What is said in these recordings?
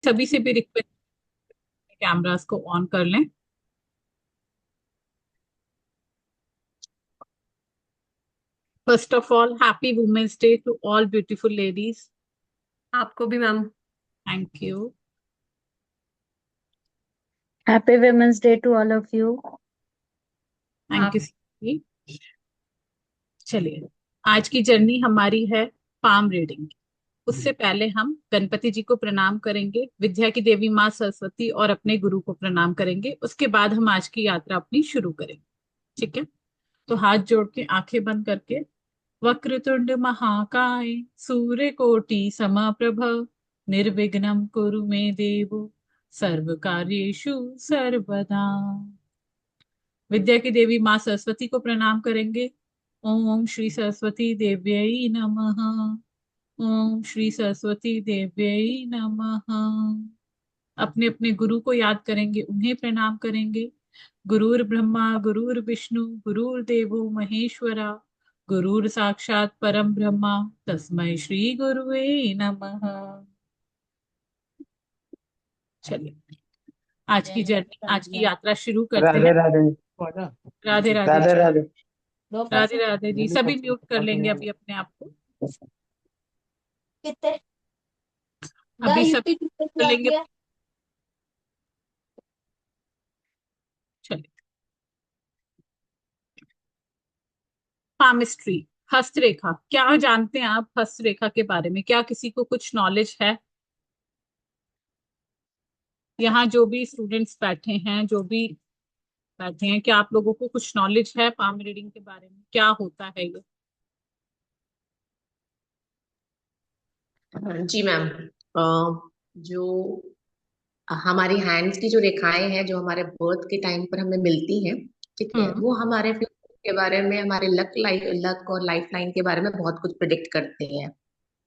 सभी से भी रिक्वेस्ट, कैमरास को ऑन कर लें। First of all, happy women's day to all beautiful ladies. आपको भी ma'am. Thank you. Happy Women's Day to all of you. Thank आप यू। चलिए, आज की जर्नी हमारी है पाम रीडिंग की। उससे पहले हम गणपति जी को प्रणाम करेंगे, विद्या की देवी माँ सरस्वती और अपने गुरु को प्रणाम करेंगे। उसके बाद हम आज की यात्रा अपनी शुरू करेंगे। ठीक है? तो हाथ जोड़ के आंखें बंद करके, वक्रतुंड महाकाय सूर्यकोटि समप्रभ निर्विघ्नं कुरु मे देव सर्व कार्येषु सर्वदा। विद्या की देवी माँ सरस्वती को प्रणाम करेंगे। ओम श्री सरस्वती देव्यै नमः। ओम श्री सरस्वती देव्यै नमः। अपने अपने गुरु को याद करेंगे, उन्हें प्रणाम करेंगे। गुरुर् ब्रह्मा गुरुर् विष्णु गुरुर्देवो महेश्वरा, गुरुर् साक्षात परम ब्रह्मा तस्मै श्री गुरुवे नमः। चलिए, आज की यात्रा शुरू करते राधे हैं। राधे। राधे राधे राधे जी। राधे। राधे राधे जी। सभी म्यूट कर लेंगे अभी अपने आप को। अभी सभी कर लेंगे। चलिए, पामिस्ट्री, हस्तरेखा, क्या जानते हैं आप हस्तरेखा के बारे में? क्या किसी को कुछ नॉलेज है? यहाँ जो भी स्टूडेंट्स बैठे हैं, जो भी बैठे हैं, क्या आप लोगों को कुछ नॉलेज है पाम रीडिंग के बारे में? क्या होता है ये? जी मैम। जो हमारी हैंड्स की जो रेखाएं हैं जो हमारे बर्थ के टाइम पर हमें मिलती हैं, ठीक है, हम्म। वो हमारे फ्यूचर के बारे में, हमारे लक और लाइफ लाइन के बारे में बहुत कुछ प्रिडिक्ट करते हैं।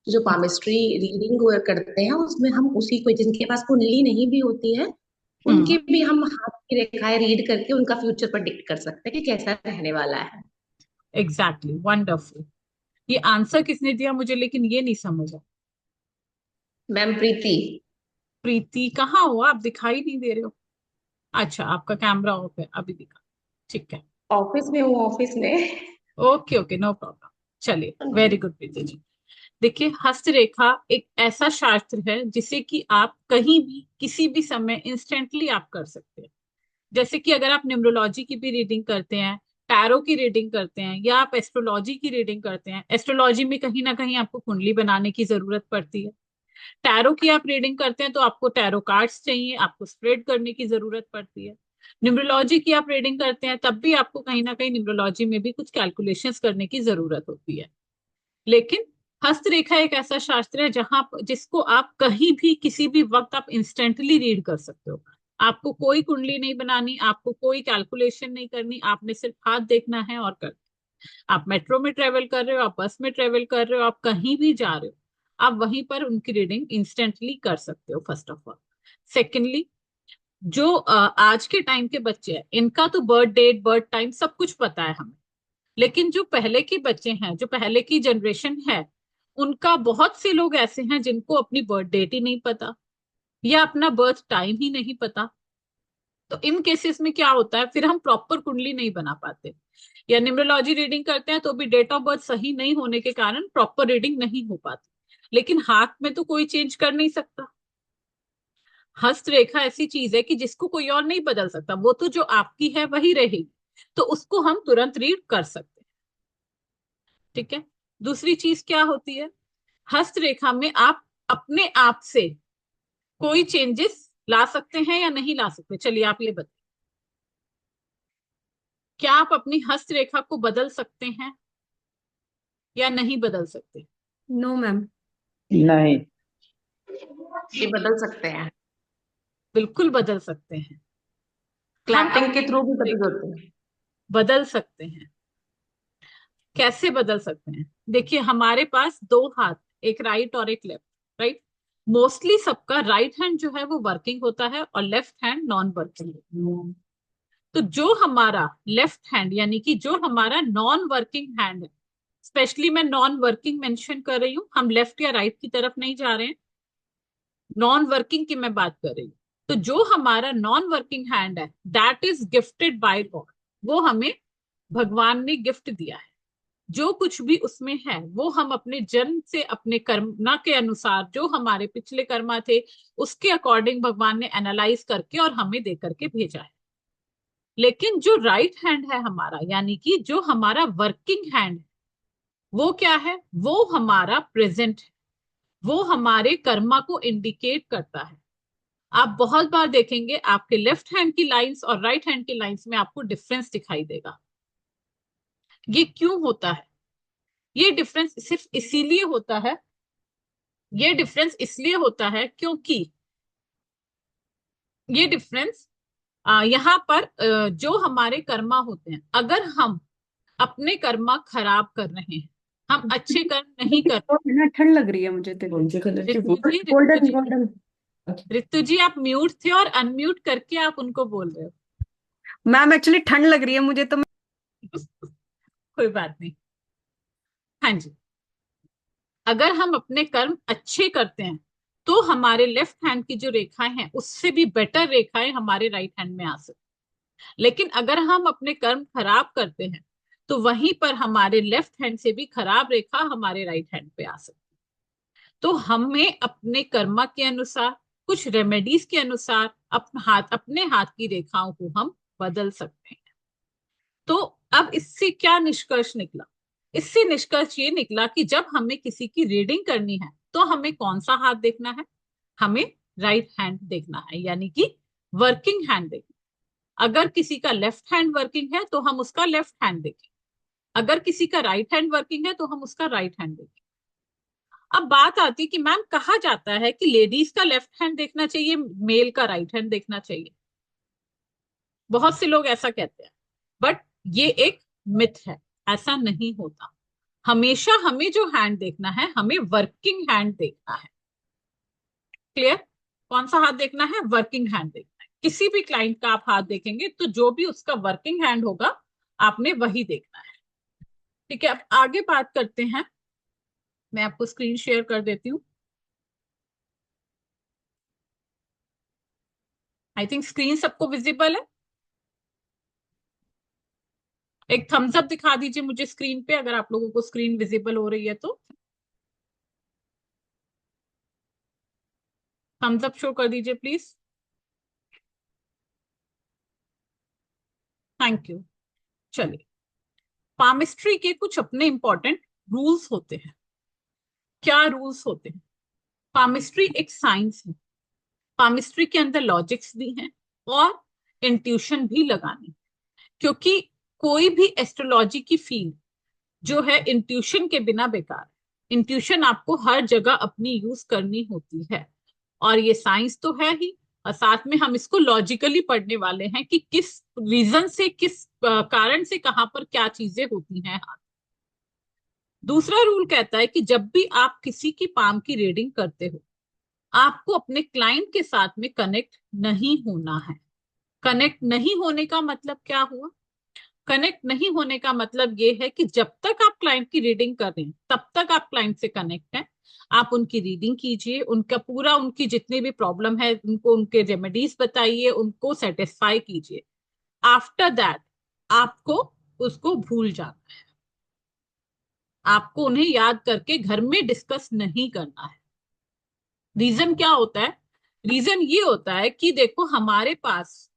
तो जो पामिस्ट्री रीडिंग करते हैं उसमें हम उसी को, जिनके पास कुंडली नहीं भी होती है, हम्म। उनके भी हम हाथ की रेखाएं रीड करके उनका फ्यूचर प्रिडिक्ट कर सकते हैं कि कैसा रहने वाला है। Exactly, wonderful. ये आंसर किसने दिया मुझे, लेकिन ये नहीं समझा। मैम प्रीति। प्रीति, कहाँ हो आप? दिखाई नहीं दे रहे हो। अच्छा, आपका कैमरा ऑफ है, अभी दिखा। ठीक है। ऑफिस में हूँ, ऑफिस में। Okay okay, no problem. चलिए, वेरी गुड प्रीति जी। देखिए, हस्तरेखा एक ऐसा शास्त्र है जिसे कि आप कहीं भी किसी भी समय इंस्टेंटली आप कर सकते हैं। जैसे कि अगर आप न्यूमरोलॉजी की भी रीडिंग करते हैं, टैरो की रीडिंग करते हैं, या आप एस्ट्रोलॉजी की रीडिंग करते हैं, एस्ट्रोलॉजी में कहीं ना कहीं आपको कुंडली बनाने की जरूरत पड़ती है। टैरो की आप रीडिंग करते हैं तो आपको टैरो कार्ड्स चाहिए, आपको स्प्रेड करने की जरूरत पड़ती है। न्यूमरोलॉजी की आप रीडिंग करते हैं तब भी आपको कहीं ना कहीं न्यूमरोलॉजी में भी कुछ कैलकुलेशंस करने की जरूरत होती है। लेकिन हस्तरेखा एक ऐसा शास्त्र है जिसको आप कहीं भी किसी भी वक्त आप इंस्टेंटली रीड कर सकते हो। आपको कोई कुंडली नहीं बनानी, आपको कोई कैलकुलेशन नहीं करनी, आपने सिर्फ हाथ देखना है और कर। आप मेट्रो में ट्रेवल कर रहे हो, आप बस में ट्रेवल कर रहे हो, आप कहीं भी जा रहे हो, आप वहीं पर उनकी रीडिंग इंस्टेंटली कर सकते हो, फर्स्ट ऑफ ऑल। सेकेंडली, जो आज के टाइम के बच्चे हैं, इनका तो बर्थ डेट बर्थ टाइम सब कुछ पता है हमें। लेकिन जो पहले के बच्चे हैं, जो पहले की जनरेशन है, उनका बहुत से लोग ऐसे हैं जिनको अपनी बर्थ डेट ही नहीं पता, या अपना बर्थ टाइम ही नहीं पता। तो इन केसेस में क्या होता है, फिर हम प्रॉपर कुंडली नहीं बना पाते। या न्यूमरोलॉजी रीडिंग करते हैं तो भी डेट ऑफ बर्थ सही नहीं होने के कारण प्रॉपर रीडिंग नहीं हो पाती। लेकिन हाथ में तो कोई चेंज कर नहीं सकता। हस्तरेखा ऐसी चीज है कि जिसको कोई और नहीं बदल सकता, वो तो जो आपकी है वही रहेगी। तो उसको हम तुरंत रीड कर सकते हैं। ठीक है? दूसरी चीज क्या होती है, हस्तरेखा में आप अपने आप से कोई चेंजेस ला सकते हैं या नहीं ला सकते? चलिए, आप ये बताइए, क्या आप अपनी हस्तरेखा को बदल सकते हैं या नहीं बदल सकते? No ma'am. नहीं। ये बदल सकते हैं। बिल्कुल बदल सकते हैं। हम क्लैपिंग के अपनी थ्रू भी बदल हस्तरेखा सकते हैं। बदल सकते हैं। कैसे बदल सकते हैं? देखिए, हमारे पास दो हाथ, एक राइट और एक लेफ्ट। राइट? मोस्टली सबका राइट हैंड जो है वो वर्किंग होता है और लेफ्ट हैंड नॉन वर्किंग। तो जो हमारा लेफ्ट हैंड, यानी कि जो हमारा नॉन वर्किंग हैंड है, स्पेशली मैं नॉन वर्किंग मेंशन कर रही हूँ, हम लेफ्ट या राइट की तरफ नहीं जा रहे हैं। नॉन वर्किंग की मैं बात कर रही हूँ। तो जो हमारा नॉन वर्किंग हैंड है, that is gifted bye God, वो हमें भगवान ने गिफ्ट दिया है। जो कुछ भी उसमें है वो हम अपने जन्म से, अपने कर्मना के अनुसार, जो हमारे पिछले कर्मा थे उसके अकॉर्डिंग भगवान ने एनालाइज करके और हमें दे करके भेजा है। लेकिन जो राइट हैंड है हमारा, यानी कि जो हमारा वर्किंग हैंड है, वो क्या है? वो हमारा प्रेजेंट है, वो हमारे कर्मा को इंडिकेट करता है। आप बहुत बार देखेंगे आपके लेफ्ट हैंड की लाइंस और राइट हैंड की लाइंस में आपको डिफरेंस दिखाई देगा। ये क्यों होता है? ये डिफरेंस सिर्फ इसीलिए होता है, ये डिफरेंस इसलिए होता है क्योंकि ये डिफरेंस यहाँ पर जो हमारे कर्मा होते हैं, अगर हम अपने कर्मा खराब कर रहे हैं, हम अच्छे कर्म नहीं कर रहे। ना ठंड लग रही है मुझे तो। कौन से कलर की? Golden golden. रितु जी आप म्यूट थे और अनम्यूट करके आप उनको बोल रहे हो। मैम एक्चुअली ठंड लग रही है मुझे तो। कोई बात नहीं। हाँ जी, अगर हम अपने कर्म अच्छे करते हैं तो हमारे लेफ्ट हैंड की जो रेखाएं हैं उससे भी बेटर रेखाएं हमारे राइट हैंड में आ सकती। लेकिन अगर हम अपने कर्म खराब करते हैं तो वहीं पर हमारे लेफ्ट हैंड से भी खराब रेखा हमारे राइट हैंड पे आ सकती। तो हमें अपने कर्मा के अनुसार, कुछ रेमेडीज के अनुसार अपने हाथ की रेखाओं को हम बदल सकते हैं। तो अब इससे क्या निष्कर्ष निकला? इससे निष्कर्ष ये निकला कि जब हमें किसी की रीडिंग करनी है तो हमें कौन सा हाथ देखना है? हमें राइट हैंड देखना है, यानी कि वर्किंग हैंड देखना। अगर किसी का लेफ्ट हैंड वर्किंग है तो हम उसका लेफ्ट हैंड देखें, अगर किसी का राइट हैंड वर्किंग है तो हम उसका राइट हैंड देखें। अब बात आती है कि मैम कहा जाता है कि लेडीज का लेफ्ट हैंड देखना चाहिए, मेल का राइट हैंड देखना चाहिए। बहुत से लोग ऐसा कहते हैं, बट ये एक मिथ है, ऐसा नहीं होता। हमेशा हमें जो हैंड देखना है, हमें वर्किंग हैंड देखना है। क्लियर? कौन सा हाथ देखना है? वर्किंग हैंड देखना है। किसी भी क्लाइंट का आप हाथ देखेंगे तो जो भी उसका वर्किंग हैंड होगा आपने वही देखना है। ठीक है, अब आगे बात करते हैं। मैं आपको स्क्रीन शेयर कर देती हूँ। आई थिंक स्क्रीन सबको विजिबल है। एक थम्स अप दिखा दीजिए मुझे स्क्रीन पे अगर आप लोगों को स्क्रीन विजिबल हो रही है तो। थम्स अप शो कर दीजिए प्लीज। Thank you. चलिए, पामिस्ट्री के कुछ अपने इंपॉर्टेंट रूल्स होते हैं। क्या रूल्स होते हैं? पामिस्ट्री एक साइंस है। पामिस्ट्री के अंदर लॉजिक्स भी हैं और इंट्यूशन भी लगानी, क्योंकि कोई भी एस्ट्रोलॉजी की फील्ड जो है इंट्यूशन के बिना बेकार है। इंट्यूशन आपको हर जगह अपनी यूज करनी होती है, और ये साइंस तो है ही, और साथ में हम इसको लॉजिकली पढ़ने वाले हैं कि किस रीजन से, किस कारण से कहां पर क्या चीजें होती हैं। दूसरा रूल कहता है कि जब भी आप किसी की पाम की रीडिंग करते हो, आपको अपने क्लाइंट के साथ में कनेक्ट नहीं होना है। कनेक्ट नहीं होने का मतलब क्या हुआ? कनेक्ट नहीं होने का मतलब ये है कि जब तक आप क्लाइंट की रीडिंग कर रहे हैं तब तक आप क्लाइंट से कनेक्ट हैं। आप उनकी रीडिंग कीजिए, उनका पूरा, उनकी जितनी भी प्रॉब्लम है उनको, उनके रेमेडीज बताइए, उनको सेटिस्फाई कीजिए। आफ्टर दैट आपको उसको भूल जाना है। आपको उन्हें याद करके घर में डिस्कस नहीं करना है। रीजन क्या होता है? रीजन ये होता है कि देखो, हमारे पास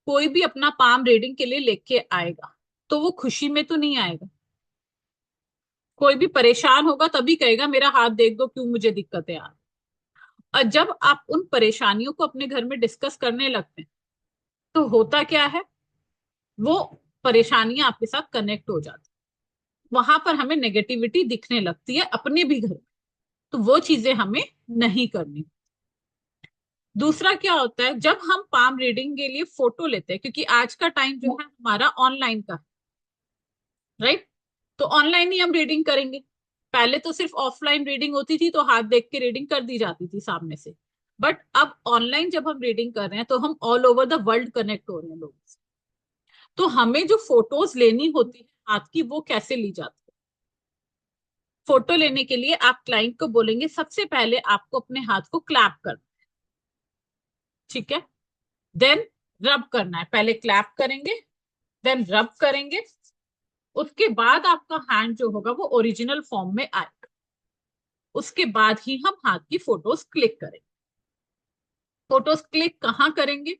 कोई भी अपना पाम रीडिंग के लिए लेके आएगा तो वो खुशी में तो नहीं आएगा। कोई भी परेशान होगा तभी कहेगा मेरा हाथ देख दो, क्यों मुझे दिक्कतें आ रही। और जब आप उन परेशानियों को अपने घर में डिस्कस करने लगते हैं तो होता क्या है, वो परेशानियां आपके साथ कनेक्ट हो जाती, वहां पर हमें नेगेटिविटी दिखने लगती है अपने भी घर में। तो वो चीजें हमें नहीं करनी। दूसरा क्या होता है, जब हम पाम रीडिंग के लिए फोटो लेते हैं, क्योंकि आज का टाइम जो है हमारा ऑनलाइन का, राइट? तो ऑनलाइन ही हम रीडिंग करेंगे। पहले तो सिर्फ ऑफलाइन रीडिंग होती थी तो हाथ देख के रीडिंग कर दी जाती थी सामने से, बट अब ऑनलाइन जब हम रीडिंग कर रहे हैं तो हम all over the world connect हो रहे हैं लोगों से। तो हमें जो फोटोज लेनी होती है हाथ की, वो कैसे ली जाती है? फोटो लेने के लिए आप क्लाइंट को बोलेंगे सबसे पहले आपको अपने हाथ को क्लैप करना है। ठीक है। देन रब करना है, पहले क्लैप करेंगे, देन रब करेंगे, उसके बाद आपका हैंड जो होगा वो ओरिजिनल फॉर्म में आएगा। उसके बाद ही हम हाथ की फोटोज क्लिक करेंगे। फोटोज क्लिक कहाँ करेंगे?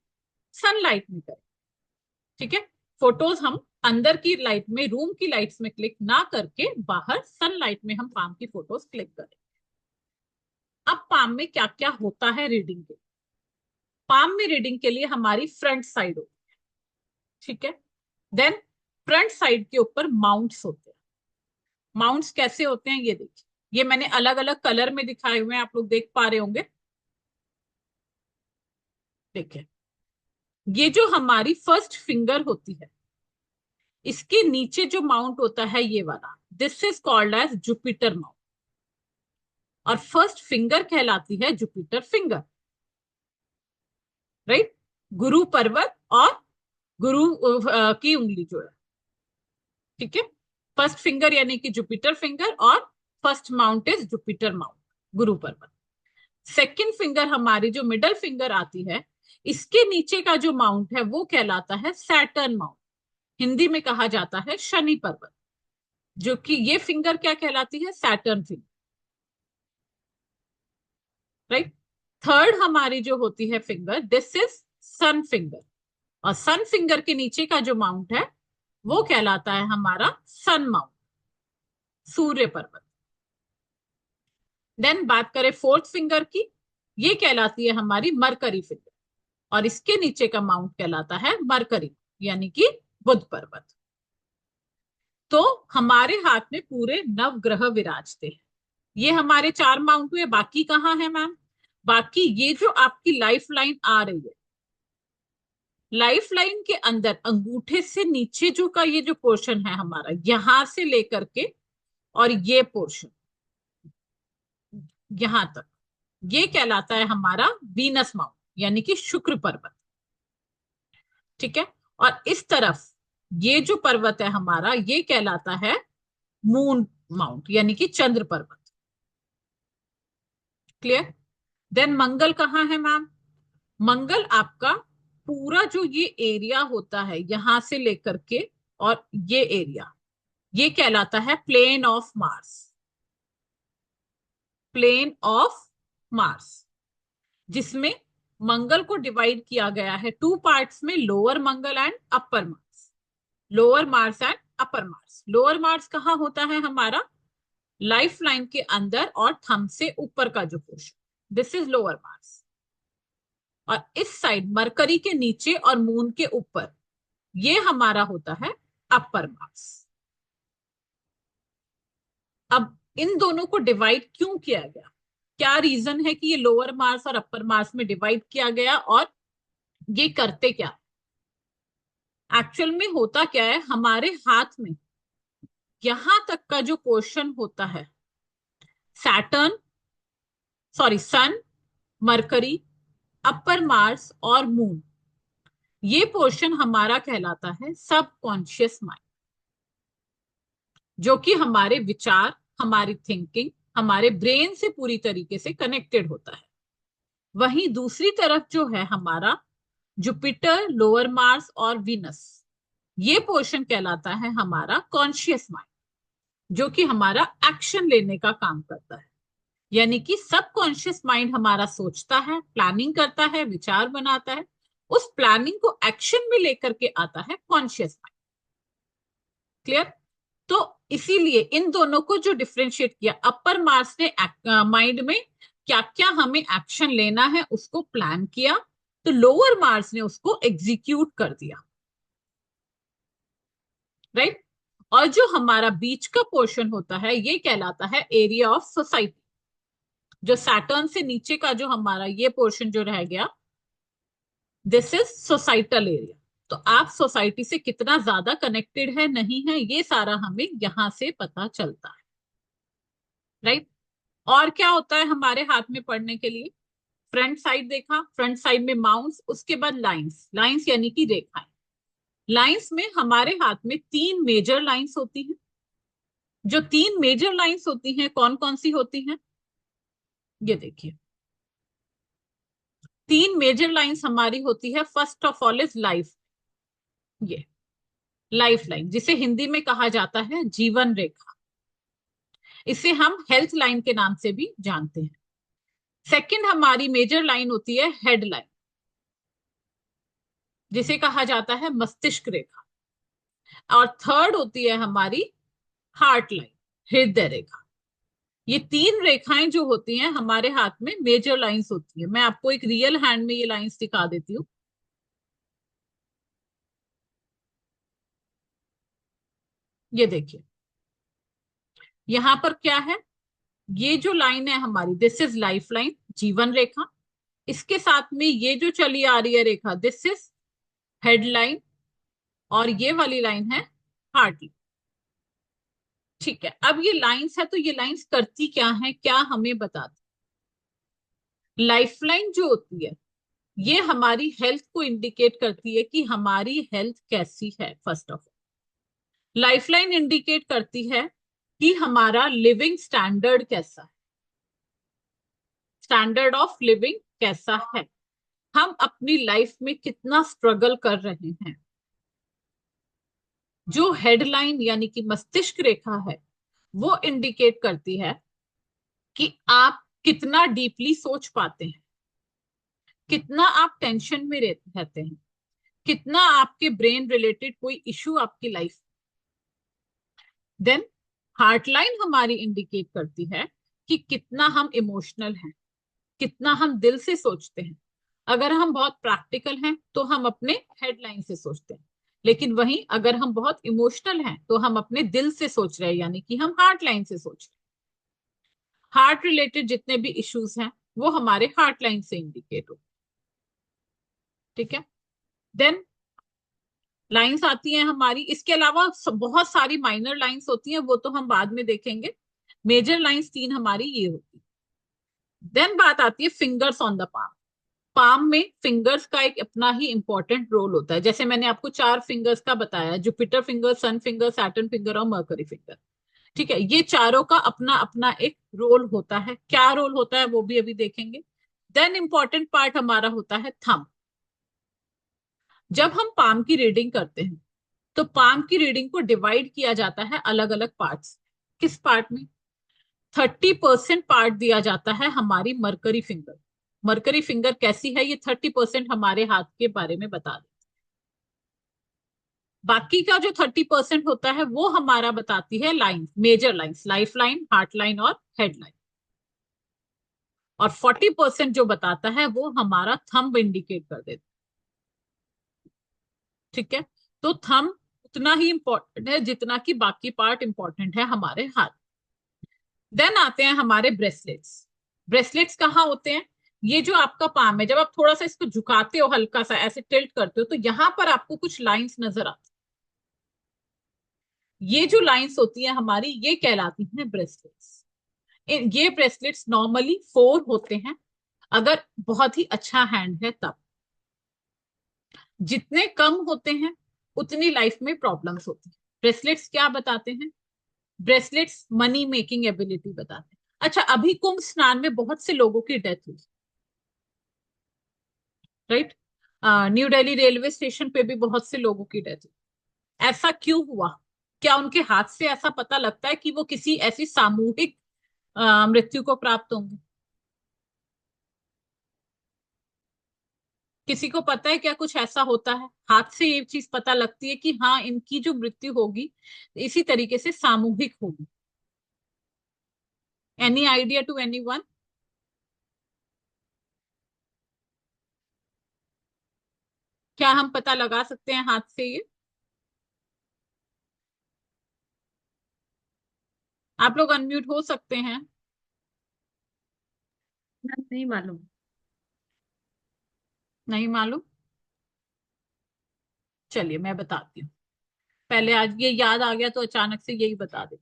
सनलाइट में करेंगे। ठीक है, फोटोज हम अंदर की लाइट में, रूम की लाइट्स में क्लिक ना करके बाहर सनलाइट में हम पाम की फोटोज क्लिक करेंगे। अब पाम में क्या क्या होता है रीडिंग के? पाम में रीडिंग के लिए हमारी फ्रंट साइड होती है, ठीक है। देन फ्रंट साइड के ऊपर माउंट्स होते हैं। माउंट्स कैसे होते हैं ये देखिए, ये मैंने अलग अलग कलर में दिखाए हुए हैं, आप लोग देख पा रहे होंगे। देखिए, ये जो हमारी फर्स्ट फिंगर होती है, इसके नीचे जो माउंट होता है ये वाला, this is called as Jupiter mount, और फर्स्ट फिंगर कहलाती है जुपिटर फिंगर, राइट। गुरु पर्वत और गुरु की उंगली जो है, ठीक है। फर्स्ट फिंगर यानी कि जुपिटर फिंगर, और first mount is Jupiter mount, गुरु पर्वत। सेकंड फिंगर हमारी जो मिडल फिंगर आती है, इसके नीचे का जो माउंट है वो कहलाता है सैटर्न माउंट, हिंदी में कहा जाता है शनि पर्वत, जो कि ये फिंगर क्या कहलाती है? Saturn finger, right. थर्ड हमारी जो होती है finger, this is sun finger, और सन फिंगर के नीचे का जो माउंट है वो कहलाता है हमारा सन माउंट, सूर्य पर्वत। देन बात करें फोर्थ फिंगर की, ये कहलाती है हमारी मरकरी फिंगर, और इसके नीचे का माउंट कहलाता है मरकरी, यानी कि बुध पर्वत। तो हमारे हाथ में पूरे नवग्रह विराजते हैं। ये हमारे 4 माउंट हुए, बाकी कहाँ है मैम? बाकी ये जो आपकी लाइफ लाइन आ रही है, लाइफ लाइन के अंदर अंगूठे से नीचे जो का ये जो पोर्शन है हमारा, यहां से लेकर के और ये पोर्शन यहां तक, ये कहलाता है हमारा वीनस माउंट, यानी कि शुक्र पर्वत, ठीक है। और इस तरफ ये जो पर्वत है हमारा, ये कहलाता है मून माउंट, यानी कि चंद्र पर्वत। क्लियर? देन मंगल कहाँ है मैम? मंगल आपका पूरा जो ये एरिया होता है यहां से लेकर के और ये एरिया, ये कहलाता है plain of Mars, plain of Mars, जिसमें मंगल को डिवाइड किया गया है 2 पार्ट्स में, lower Mangal and upper Mars, lower Mars and upper Mars. Lower Mars कहाँ होता है हमारा? लाइफ लाइन के अंदर और थंब से ऊपर का जो portion, this is lower Mars. और इस साइड मरकरी के नीचे और मून के ऊपर, ये हमारा होता है अपर मार्स। अब इन दोनों को डिवाइड क्यों किया गया? क्या रीजन है कि ये लोअर मार्स और अपर मार्स में डिवाइड किया गया, और ये करते क्या? एक्चुअल में होता क्या है, हमारे हाथ में यहां तक का जो पोर्शन होता है, सैटर्न, सॉरी सन, मरकरी, अपर मार्स और मून, ये पोर्शन हमारा कहलाता है सबकॉन्शियस माइंड, जो कि हमारे विचार, हमारी थिंकिंग, हमारे ब्रेन से पूरी तरीके से कनेक्टेड होता है। वहीं दूसरी तरफ जो है हमारा जुपिटर, लोअर मार्स और वीनस, ये पोर्शन कहलाता है हमारा कॉन्शियस माइंड, जो कि हमारा एक्शन लेने का काम करता है। यानी कि सबकॉन्शियस माइंड हमारा सोचता है, प्लानिंग करता है, विचार बनाता है, उस प्लानिंग को एक्शन में लेकर के आता है कॉन्शियस माइंड। क्लियर? तो इसीलिए इन दोनों को जो डिफ्रेंशिएट किया, अपर मार्स ने माइंड में क्या क्या हमें एक्शन लेना है उसको प्लान किया, तो लोअर मार्स ने उसको एग्जीक्यूट कर दिया, राइट। और जो हमारा बीच का पोर्शन होता है, ये कहलाता है एरिया ऑफ सोसाइटी, जो सैटर्न से नीचे का जो हमारा ये पोर्शन जो रह गया, दिस इज सोसाइटल एरिया। तो आप सोसाइटी से कितना ज्यादा कनेक्टेड है, नहीं है, ये सारा हमें यहां से पता चलता है, राइट। और क्या होता है हमारे हाथ में पढ़ने के लिए? फ्रंट साइड देखा, फ्रंट साइड में माउंट्स, उसके बाद लाइंस, लाइंस यानी कि रेखाएं। लाइंस में हमारे हाथ में 3 मेजर लाइंस होती हैं। जो 3 मेजर लाइंस होती हैं, कौन कौन सी होती हैं? ये देखिए, तीन मेजर लाइंस हमारी होती है। First of all is life, ये लाइफ लाइन, जिसे हिंदी में कहा जाता है जीवन रेखा। इसे हम हेल्थ लाइन के नाम से भी जानते हैं। सेकंड हमारी मेजर लाइन होती है हेड लाइन, जिसे कहा जाता है मस्तिष्क रेखा। और थर्ड होती है हमारी हार्ट लाइन, हृदय रेखा। ये तीन रेखाएं जो होती हैं हमारे हाथ में मेजर लाइंस होती है। मैं आपको एक रियल हैंड में ये लाइंस दिखा देती हूँ। ये देखिए, यहां पर क्या है, ये जो लाइन है हमारी, दिस इज लाइफ लाइन, जीवन रेखा। इसके साथ में ये जो चली आ रही है रेखा, दिस इज हेड लाइन, और ये वाली लाइन है हार्ट लाइन। ठीक है, अब ये लाइंस है तो ये लाइंस करती क्या है, क्या हमें बताती। लाइफ लाइन जो होती है ये हमारी हेल्थ को इंडिकेट करती है कि हमारी हेल्थ कैसी है। First of all life line indicate करती है कि हमारा लिविंग स्टैंडर्ड कैसा है, स्टैंडर्ड ऑफ लिविंग कैसा है, हम अपनी लाइफ में कितना स्ट्रगल कर रहे हैं। जो हेडलाइन यानी कि मस्तिष्क रेखा है वो इंडिकेट करती है कि आप कितना डीपली सोच पाते हैं, कितना आप टेंशन में रहते हैं, कितना आपके ब्रेन रिलेटेड कोई इश्यू आपकी लाइफ। देन हार्ट लाइन हमारी इंडिकेट करती है कि कितना हम इमोशनल हैं, कितना हम दिल से सोचते हैं। अगर हम बहुत प्रैक्टिकल हैं तो हम अपने हेडलाइन से सोचते हैं, लेकिन वहीं अगर हम बहुत इमोशनल हैं तो हम अपने दिल से सोच रहे हैं, यानी कि हम हार्ट लाइन से सोच रहे हैं। हार्ट रिलेटेड जितने भी इश्यूज हैं वो हमारे हार्ट लाइन से इंडिकेट हो। ठीक है, देन लाइंस आती हैं हमारी, इसके अलावा बहुत सारी माइनर लाइंस होती हैं, वो तो हम बाद में देखेंगे। मेजर लाइंस तीन हमारी ये होती है। देन बात आती है fingers on the palm. Palm में फिंगर्स का एक अपना ही इंपॉर्टेंट रोल होता है। जैसे मैंने आपको चार फिंगर्स का बताया, जुपिटर फिंगर, सन फिंगर, सैटर्न फिंगर और मर्करी फिंगर। ठीक है, ये चारों का अपना अपना एक रोल होता है। क्या रोल होता है वो भी अभी देखेंगे। देन इंपॉर्टेंट पार्ट हमारा होता है थंब। जब हम पाम की रीडिंग करते हैं तो पाम की रीडिंग को डिवाइड किया जाता है अलग अलग पार्ट्स। किस पार्ट में? 30% पार्ट दिया जाता है हमारी मरकरी फिंगर। मरकरी फिंगर कैसी है, ये 30% हमारे हाथ के बारे में बता दे। बाकी का जो 30% होता है वो हमारा बताती है line, major lines, life line, heart line और हेड लाइन। और 40% जो बताता है वो हमारा थंब इंडिकेट कर देता है। ठीक है, तो थंब उतना ही इंपॉर्टेंट है जितना कि बाकी पार्ट इंपॉर्टेंट है हमारे हाथ। देन आते हैं हमारे ब्रेसलेट्स। ब्रेसलेट्स कहाँ होते हैं? ये जो आपका पाम है, जब आप थोड़ा सा इसको झुकाते हो, हल्का सा ऐसे टिल्ट करते हो, तो यहां पर आपको कुछ लाइंस नजर आती है। ये जो लाइंस होती है हमारी, ये कहलाती हैं ब्रेसलेट्स। ये ब्रेसलेट्स नॉर्मली 4 होते हैं, अगर बहुत ही अच्छा हैंड है तब। जितने कम होते हैं उतनी लाइफ में प्रॉब्लम्स होती है। ब्रेसलेट्स क्या बताते हैं? ब्रेसलेट्स मनी मेकिंग एबिलिटी बताते हैं। अच्छा, अभी कुंभ स्नान में बहुत से लोगों की डेथ हुई, right? New Delhi railway station पे भी बहुत से लोगों की डेथ हुई। ऐसा क्यों हुआ? क्या उनके हाथ से ऐसा पता लगता है कि वो किसी ऐसी सामूहिक मृत्यु को प्राप्त होंगे? किसी को पता है क्या कुछ ऐसा होता है? हाथ से ये चीज पता लगती है कि हाँ, इनकी जो मृत्यु होगी इसी तरीके से सामूहिक होगी। Any idea to anyone? क्या हम पता लगा सकते हैं हाथ से ये? आप लोग अनम्यूट हो सकते हैं। नहीं मालूम। नहीं मालूम? चलिए मैं बताती हूँ। पहले आज ये याद आ गया तो अचानक से यही बता दे।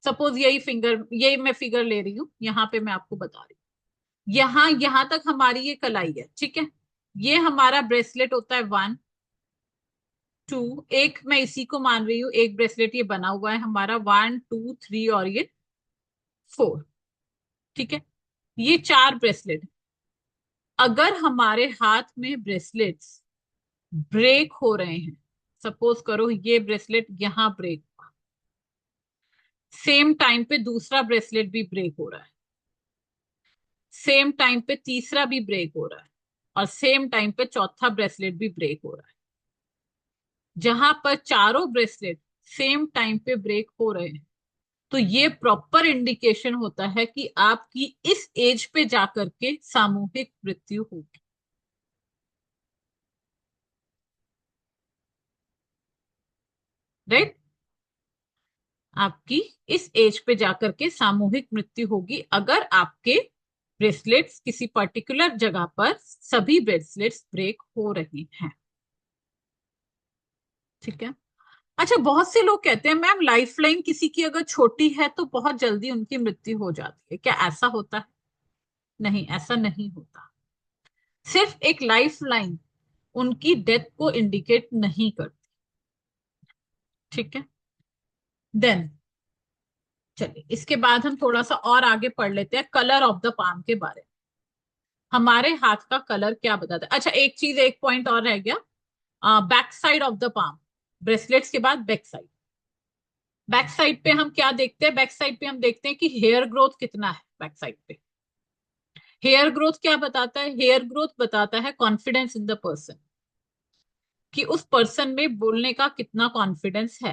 सपोज यही फिंगर, ये मैं फिगर ले रही हूँ, यहाँ पे मैं आपको बता रही हूँ। यहाँ तक हमारी ये कलाई है, ठीक है? ये हमारा ब्रेसलेट होता है 1 2, एक मैं इसी को मान रही हूँ, एक ब्रेसलेट ये बना हुआ है हमारा, 1 2 3 और ये 4। ठीक है, ये 4 ब्रेसलेट। अगर हमारे हाथ में ब्रेसलेट्स ब्रेक हो रहे हैं, सपोज करो ये ब्रेसलेट यहां ब्रेक हुआ, सेम टाइम पे दूसरा ब्रेसलेट भी ब्रेक हो रहा है, सेम टाइम पे तीसरा भी ब्रेक हो रहा है, और सेम टाइम पे चौथा ब्रेसलेट भी ब्रेक हो रहा है, जहां पर चारों ब्रेसलेट सेम टाइम पे ब्रेक हो रहे हैं, तो ये प्रॉपर इंडिकेशन होता है कि आपकी इस एज पे जाकर के सामूहिक मृत्यु होगी। राइट? आपकी इस एज पे जाकर के सामूहिक मृत्यु होगी अगर आपके ब्रेसलेट्स किसी पर्टिकुलर जगह पर सभी ब्रेसलेट्स ब्रेक हो रहे हैं। ठीक है। अच्छा, बहुत से लोग कहते हैं मैम लाइफ लाइन किसी की अगर छोटी है तो बहुत जल्दी उनकी मृत्यु हो जाती है, क्या ऐसा होता है? नहीं, ऐसा नहीं होता। सिर्फ एक लाइफ लाइन उनकी डेथ को इंडिकेट नहीं करती। ठीक है। देन चलिए इसके बाद हम थोड़ा सा और आगे पढ़ लेते हैं कलर ऑफ द पाम के बारे में। हमारे हाथ का कलर क्या बताता है? अच्छा, एक चीज, एक पॉइंट और रह गया, back side of the palm, bracelets के बाद बैक साइड। बैक साइड पे हम क्या देखते हैं? बैक साइड पे हम देखते हैं कि हेयर ग्रोथ कितना है बैक साइड पे। हेयर ग्रोथ क्या बताता है? हेयर ग्रोथ बताता है कॉन्फिडेंस इन द पर्सन, कि उस पर्सन में बोलने का कितना कॉन्फिडेंस है।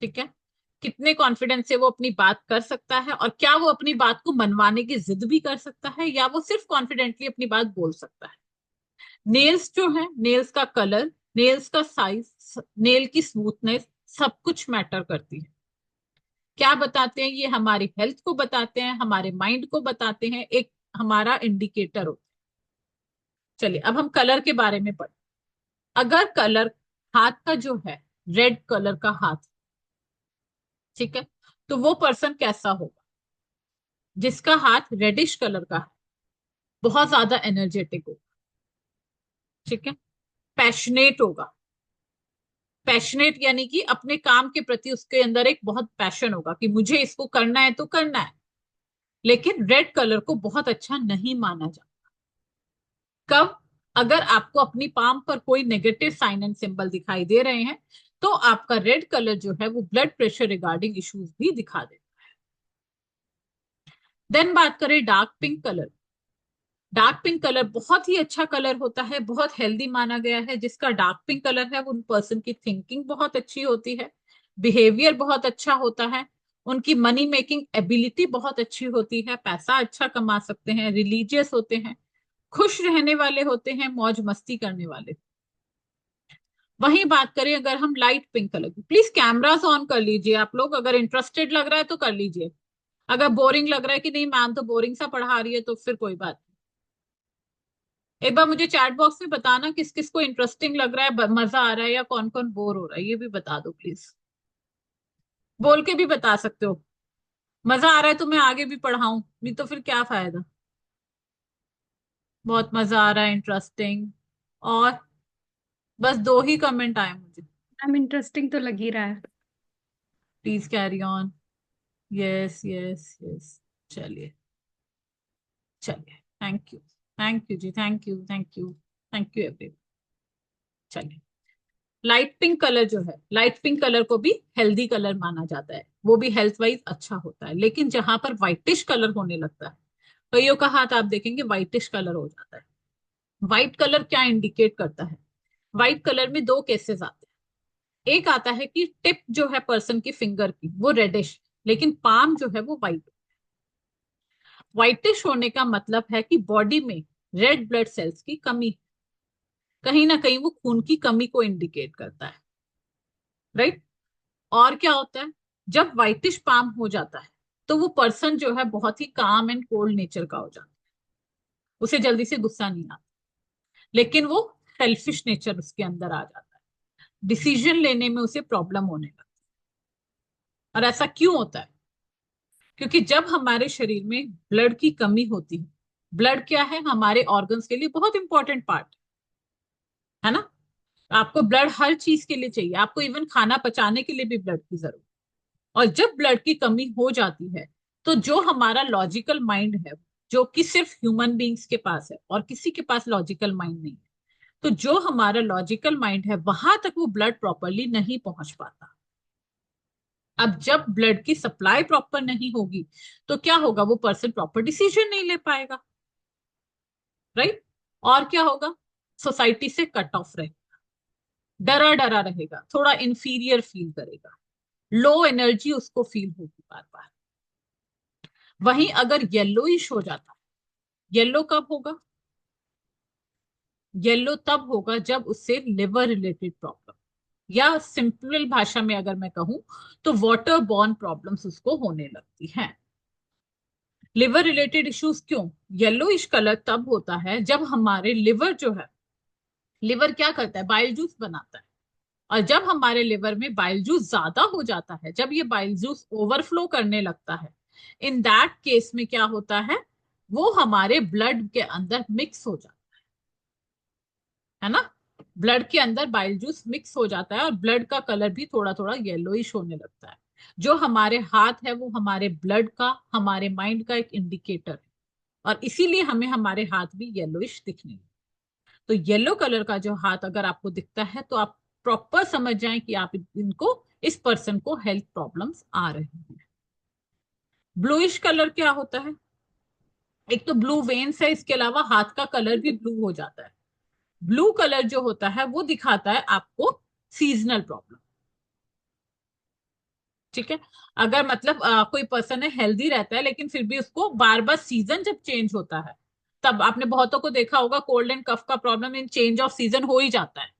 ठीक है। कितने कॉन्फिडेंस से वो अपनी बात कर सकता है, और क्या वो अपनी बात को मनवाने की जिद भी कर सकता है, या वो सिर्फ कॉन्फिडेंटली अपनी बात बोल सकता है। नेल्स जो है, नेल्स का कलर, नेल्स का साइज, नेल की स्मूथनेस, सब कुछ मैटर करती है। क्या बताते हैं? ये हमारी हेल्थ को बताते हैं, हमारे माइंड को बताते हैं, एक हमारा इंडिकेटर होता है। चलिए अब हम कलर के बारे में पढ़ें। अगर कलर हाथ का जो है रेड कलर का हाथ, ठीक है, तो वो पर्सन कैसा होगा? जिसका हाथ रेडिश कलर का है, बहुत ज्यादा एनर्जेटिक होगा। ठीक है। पैशनेट होगा। पैशनेट यानी कि अपने काम के प्रति उसके अंदर एक बहुत पैशन होगा कि मुझे इसको करना है तो करना है। लेकिन रेड कलर को बहुत अच्छा नहीं माना जाता। कब? अगर आपको अपनी पाम पर कोई नेगेटिव साइन एंड सिंबल दिखाई दे रहे हैं, तो आपका रेड कलर जो है वो ब्लड प्रेशर रिगार्डिंग इश्यूज भी दिखा देता है। देन बात करें dark pink colour. Dark pink colour बहुत ही अच्छा कलर होता है, बहुत हेल्दी माना गया है। जिसका डार्क पिंक कलर है उन पर्सन की थिंकिंग बहुत अच्छी होती है, बिहेवियर बहुत अच्छा होता है, उनकी मनी मेकिंग एबिलिटी बहुत अच्छी होती है, पैसा अच्छा कमा सकते हैं, रिलीजियस होते हैं, खुश रहने वाले होते हैं, मौज मस्ती करने वाले। वहीं बात करें अगर हम लाइट पिंक कलर की, प्लीज कैमरास ऑन कर लीजिए आप लोग, अगर इंटरेस्टेड लग रहा है तो कर लीजिए, अगर बोरिंग लग रहा है कि नहीं मैम तो बोरिंग सा पढ़ा रही है तो फिर कोई बात नहीं। एक बार मुझे चैट बॉक्स में बताना किस किस को इंटरेस्टिंग लग रहा है, मजा आ रहा है, या कौन कौन बोर हो रहा है, ये भी बता दो प्लीज। बोल के भी बता सकते हो। मजा आ रहा है तो मैं आगे भी पढ़ाऊं, नहीं तो फिर क्या फायदा। बहुत मजा आ रहा है, इंटरेस्टिंग, और बस दो ही कमेंट आए मुझे। मैम इंटरेस्टिंग तो लग ही रहा है। Please carry on. Yes yes yes. चलिए चलिए, थैंक यू जी, thank you thank you thank you everyone. चलिए, लाइट पिंक कलर जो है, लाइट पिंक कलर को भी हेल्दी कलर माना जाता है, वो भी हेल्थ वाइज अच्छा होता है। लेकिन जहां पर व्हाइटिश कलर होने लगता है, कईयों का हाथ आप देखेंगे व्हाइटिश कलर हो जाता है। व्हाइट कलर क्या इंडिकेट करता है? व्हाइट कलर में दो केसेस आते हैं। एक आता है कि टिप जो है पर्सन की फिंगर की वो रेडिश, लेकिन पाम जो है वो व्हाइट। व्हाइटिश होने का मतलब है कि बॉडी में रेड ब्लड सेल्स की कमी है, कहीं ना कहीं वो खून की कमी को इंडिकेट करता है। राइट? और क्या होता है? जब व्हाइटिश पाम हो जाता है तो वो पर्सन जो है बहुत ही काम एंड कोल्ड नेचर का हो जाता है, उसे जल्दी से गुस्सा नहीं आता, लेकिन वो सेल्फिश नेचर उसके अंदर आ जाता है, डिसीजन लेने में उसे प्रॉब्लम होने लगती है। और ऐसा क्यों होता है? क्योंकि जब हमारे शरीर में ब्लड की कमी होती है, ब्लड क्या है? हमारे ऑर्गन्स के लिए बहुत इंपॉर्टेंट पार्ट है ना। आपको ब्लड हर चीज के लिए चाहिए, आपको इवन खाना पचाने के लिए भी ब्लड की जरूरत है। और जब ब्लड की कमी हो जाती है तो जो हमारा लॉजिकल माइंड है जो कि सिर्फ ह्यूमन बींग्स के पास है और किसी के पास लॉजिकल माइंड नहीं है। तो जो हमारा लॉजिकल माइंड है वहां तक वो ब्लड प्रॉपरली नहीं पहुंच पाता। अब जब ब्लड की सप्लाई प्रॉपर नहीं होगी तो क्या होगा, वो पर्सन प्रॉपर डिसीजन नहीं ले पाएगा, राइट। और क्या होगा, सोसाइटी से कट ऑफ रहेगा, डरा डरा रहेगा, थोड़ा इंफीरियर फील करेगा, लो एनर्जी उसको फील होगी बार बार। वहीं अगर येलोइश हो जाता है, येलो कब होगा, येलो तब होगा जब उससे लिवर रिलेटेड प्रॉब्लम, या सिंपल भाषा में अगर मैं कहूं तो वाटर बॉर्न प्रॉब्लम्स उसको होने लगती हैं। लिवर रिलेटेड इश्यूज क्यों, येलोइश कलर तब होता है जब हमारे लिवर जो है, लिवर क्या करता है, बाइल जूस बनाता है। और जब हमारे लिवर में बाइल जूस ज्यादा हो जाता है, जब ये बाइल जूस ओवरफ्लो करने लगता है, इन दैट केस में क्या होता है, वो हमारे ब्लड के अंदर मिक्स हो जाता है ना। ब्लड के अंदर बाइल जूस मिक्स हो जाता है और ब्लड का कलर भी थोड़ा थोड़ा येलोइश होने लगता है। जो हमारे हाथ है वो हमारे ब्लड का, हमारे माइंड का एक इंडिकेटर है, और इसीलिए हमें हमारे हाथ भी येलोइश दिखने लगे। तो येलो कलर का जो हाथ अगर आपको दिखता है तो आप प्रॉपर समझ जाएं कि आप इनको, इस पर्सन को हेल्थ प्रॉब्लम्स आ रही हैं। ब्लूइश कलर क्या होता है, एक तो ब्लू वेन्स है, इसके अलावा हाथ का कलर भी ब्लू हो जाता है। ब्लू कलर जो होता है वो दिखाता है आपको सीजनल प्रॉब्लम, ठीक है। अगर मतलब कोई पर्सन है हेल्दी रहता है लेकिन फिर भी उसको बार बार सीजन जब चेंज होता है, तब आपने बहुतों को देखा होगा कोल्ड एंड कफ का problem in change off season हो ही जाता है,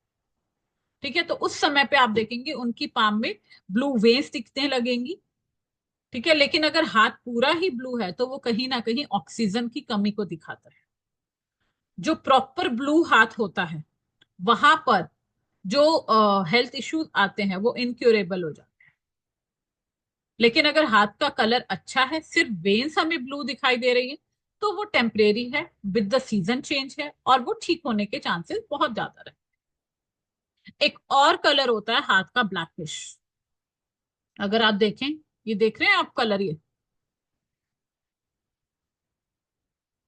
ठीक है। तो उस समय पे आप देखेंगे उनकी पाम में ब्लू वेन्स दिखने लगेंगी, ठीक है। लेकिन अगर हाथ पूरा ही ब्लू है तो वो कहीं ना कहीं ऑक्सीजन की कमी को दिखाता है। जो प्रॉपर ब्लू हाथ होता है वहां पर जो हेल्थ इश्यूज आते हैं वो इनक्यूरेबल हो जाते हैं। लेकिन अगर हाथ का कलर अच्छा है, सिर्फ वेन्स हमें ब्लू दिखाई दे रही है, तो वो टेम्परेरी है, विद द सीजन चेंज है, और वो ठीक होने के चांसेस बहुत ज्यादा रहते हैं। एक और कलर होता है हाथ का ब्लैकिश। अगर आप देखें, ये देख रहे हैं आप कलर, ये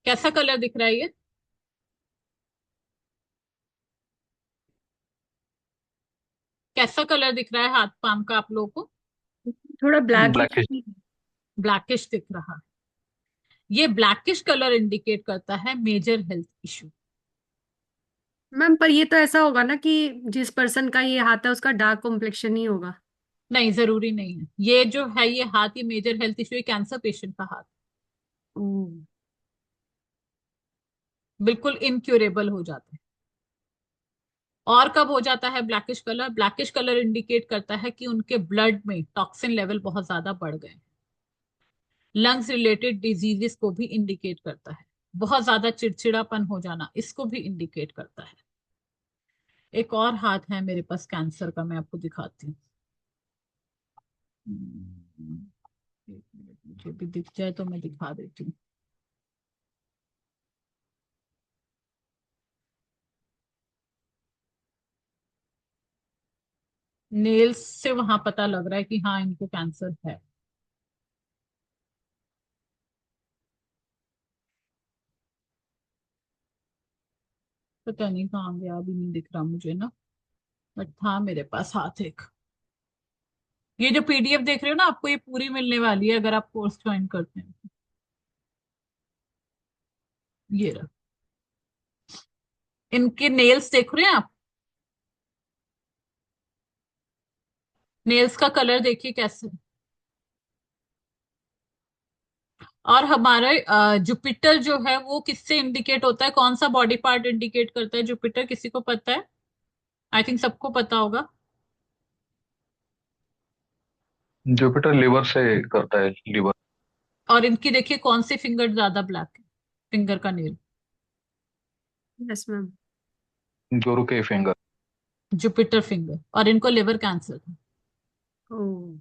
कैसा कलर दिख रहा है, ये कैसा कलर दिख रहा है हाथ पाम का आप लोगों को, थोड़ा ब्लैक। ब्लैकिश। ब्लैकिश दिख रहा है। ये ब्लैकिश कलर इंडिकेट करता है मेजर हेल्थ इश्यू। मैम पर ये तो ऐसा होगा ना कि जिस पर्सन का ये हाथ है उसका डार्क कॉम्प्लेक्शन ही होगा। नहीं, जरूरी नहीं है। ये जो है ये हाथ, ये major health issue, cancer patient का हाथ ओह। बिल्कुल इनक्यूरेबल हो जाता है। और कब हो जाता है blackish colour, blackish colour indicate करता है कि उनके ब्लड में टॉक्सिन लेवल बहुत ज्यादा बढ़ गए। लंग्स रिलेटेड डिजीजेस को भी इंडिकेट करता है। बहुत ज्यादा चिड़चिड़ापन हो जाना, इसको भी इंडिकेट करता है। एक और हाथ है मेरे पास कैंसर का, मैं आपको दिखाती हूँ। एक मिनट, मुझे भी दिख जाए तो मैं दिखा देती हूँ। नेल्स से वहां पता लग रहा है कि हाँ इनको कैंसर है। पता नहीं कहाँ गया, अभी नहीं दिख रहा मुझे ना, बट था मेरे पास हाथ एक। ये जो पीडीएफ देख रहे हो ना, आपको ये पूरी मिलने वाली है अगर आप कोर्स ज्वाइन करते हैं। ये रहा, इनके नेल्स देख रहे हैं आप, नेल्स का कलर देखिए कैसे। और हमारे जुपिटर जो है वो किससे इंडिकेट होता है, कौन सा बॉडी पार्ट इंडिकेट करता है जुपिटर, किसी को पता है? आई थिंक सबको पता होगा। जुपिटर लिवर से करता है, लिवर। और इनकी देखिए कौन से फिंगर ज्यादा ब्लैक है, फिंगर का नेल, यस मैम। जोरू के फिंगर। जुपिटर फिंगर, और इनको लिवर कैंसर था। ओह।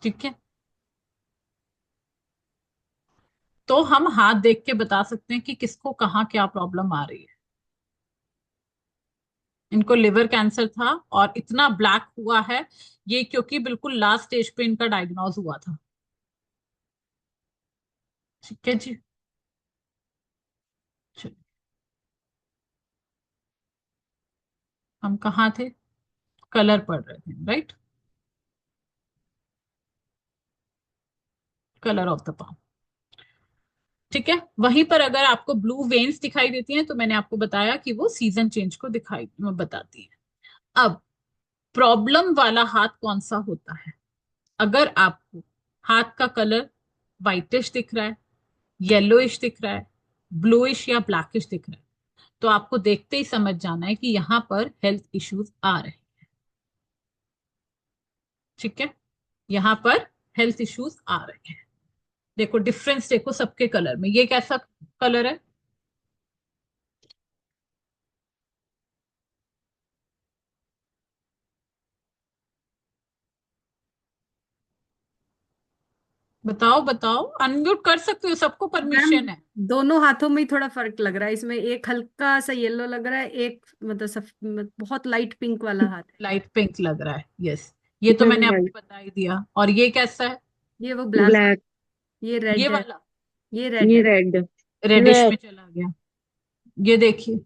ठीक है, तो हम हाथ देख के बता सकते हैं कि किसको कहाँ क्या प्रॉब्लम आ रही है। इनको लिवर कैंसर था और इतना ब्लैक हुआ है ये क्योंकि बिल्कुल लास्ट स्टेज पे इनका डायग्नोज हुआ था। ठीक है जी। चलिए, हम कहाँ थे? कलर पढ़ रहे थे, right? Colour of the palm. ठीक है, वहीं पर अगर आपको ब्लू वेन्स दिखाई देती हैं तो मैंने आपको बताया कि वो सीजन चेंज को दिखाई बताती है। अब प्रॉब्लम वाला हाथ कौन सा होता है? अगर आपको हाथ का कलर व्हाइटिश दिख रहा है, येलोइश दिख रहा है, ब्लूइश या ब्लैकिश दिख रहा है, तो आपको देखते ही समझ जाना है कि यहाँ पर हेल्थ इश्यूज आ रहे हैं। ठीक है, यहाँ पर हेल्थ इश्यूज आ रहे हैं। देखो डिफरेंस, देखो सबके कलर में। ये कैसा कलर है? बताओ बताओ, अनम्यूट कर सकते हो, सबको मैम परमिशन है। दोनों हाथों में ही थोड़ा फर्क लग रहा है, इसमें एक हल्का सा येलो लग रहा है, एक मतलब बहुत लाइट पिंक वाला हाथ है। लाइट पिंक लग रहा है, यस। ये तो मैंने आपको बता ही दिया। और ये कैसा है? ये वो ब्लैक, ब्लैक। ये ये रेड है, वाला ये रेड ये है। रेड। Reddish red. में चला गया। ये देखिए,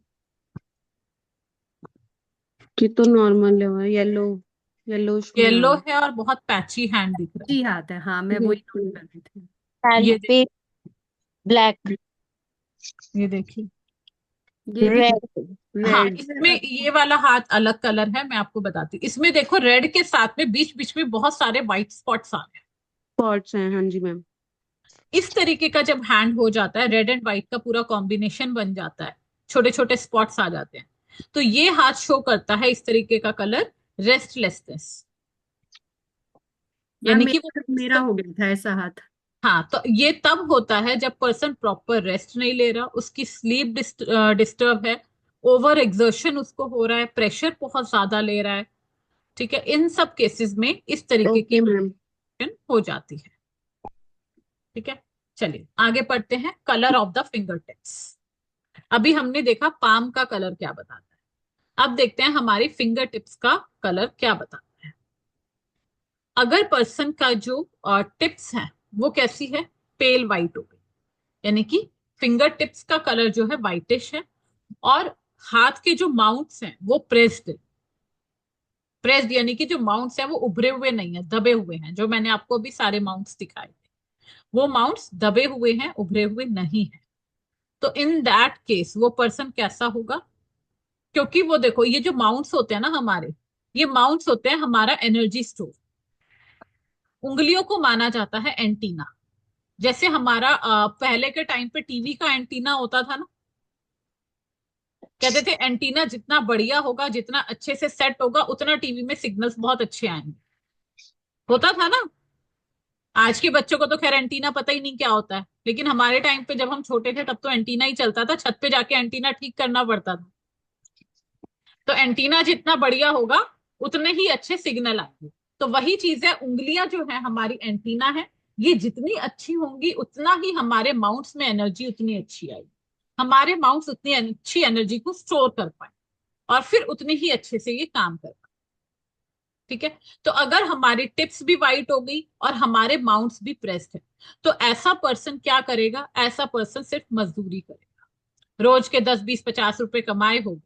ये तो नॉर्मल है, येलो, येलोश में जा येलो रहा है और बहुत पैची हैंड दिख रहा है। जी हाथ है, हाँ मैं है। वही नोट कर रही थी। ये देख, पिंक। ब्लैक। ये देखिए। ये भी रेड। हाँ, रेड। इसमें ये वाला हाथ अलग कलर है, मैं आपको बताती हूँ। इसमें देखो रेड के साथ में बीच बीच में बहुत सारे व्हाइट स्पॉट्स आ रहे हैं। स्पॉट्स हैं, हाँ जी मैम। इस तरीके का जब हैंड हो जाता है, रेड एंड व्हाइट का पूरा कॉम्बिनेशन बन जाता है, छोटे छोटे स्पॉट्स आ जाते हैं, तो ये हाथ शो करता है इस तरीके का कलर, रेस्टलेसनेस। मैम यानी कि वो मेरा हो गया था ऐसा हाथ। हाँ, तो ये तब होता है जब पर्सन प्रॉपर रेस्ट नहीं ले रहा, उसकी स्लीप डिस्टर्ब है, ओवर एक्सर्शन उसको हो रहा है, प्रेशर बहुत ज्यादा ले रहा है। ठीक है, इन सब केसेस में इस तरीके की ओके मैम। condition हो जाती है। ठीक है, चलिए आगे पढ़ते हैं। Colour of the finger tips. अभी हमने देखा पाम का कलर क्या बताता है, अब देखते हैं हमारी फिंगर टिप्स का कलर क्या बताता है। अगर पर्सन का जो टिप्स है वो कैसी है, पेल वाइट हो गई, यानी कि फिंगर टिप्स का कलर जो है वाइटिश है, और हाथ के जो माउंट्स हैं वो प्रेस्ड है। प्रेस्ड यानी कि जो माउंट्स हैं वो उभरे हुए नहीं है, दबे हुए हैं। जो मैंने आपको अभी सारे माउंट्स दिखाए थे, वो माउंट्स दबे हुए हैं, उभरे हुए नहीं है। तो इन दैट केस वो पर्सन कैसा होगा? क्योंकि वो देखो, ये जो माउंट्स होते हैं ना हमारे, ये माउंट्स होते हैं हमारा एनर्जी स्टोर। उंगलियों को माना जाता है एंटीना। जैसे हमारा पहले के टाइम पे टीवी का एंटीना होता था ना, कहते थे एंटीना जितना बढ़िया होगा, जितना अच्छे से सेट होगा, उतना टीवी में सिग्नल्स बहुत अच्छे आएंगे। होता था ना। आज के बच्चों को तो खैर एंटीना पता ही नहीं क्या होता है, लेकिन हमारे टाइम पे जब हम छोटे थे तब तो एंटीना ही चलता था, छत पे जाके एंटीना ठीक करना पड़ता था। तो एंटीना जितना बढ़िया होगा, उतने ही अच्छे सिग्नल आएंगे। तो वही चीज है, उंगलियां जो है हमारी एंटीना है। ये जितनी अच्छी होंगी उतना ही हमारे माउंट्स में एनर्जी उतनी अच्छी आएगी, हमारे माउंट्स उतनी अच्छी एनर्जी को स्टोर कर पाए, और फिर उतनी ही अच्छे से ये काम कर पाए। ठीक है, तो अगर हमारी टिप्स भी वाइट हो गई और हमारे माउंट्स भी प्रेस्ड है, तो ऐसा पर्सन क्या करेगा? ऐसा पर्सन सिर्फ मजदूरी करेगा, रोज के 10 20 50 रुपए कमाए हो,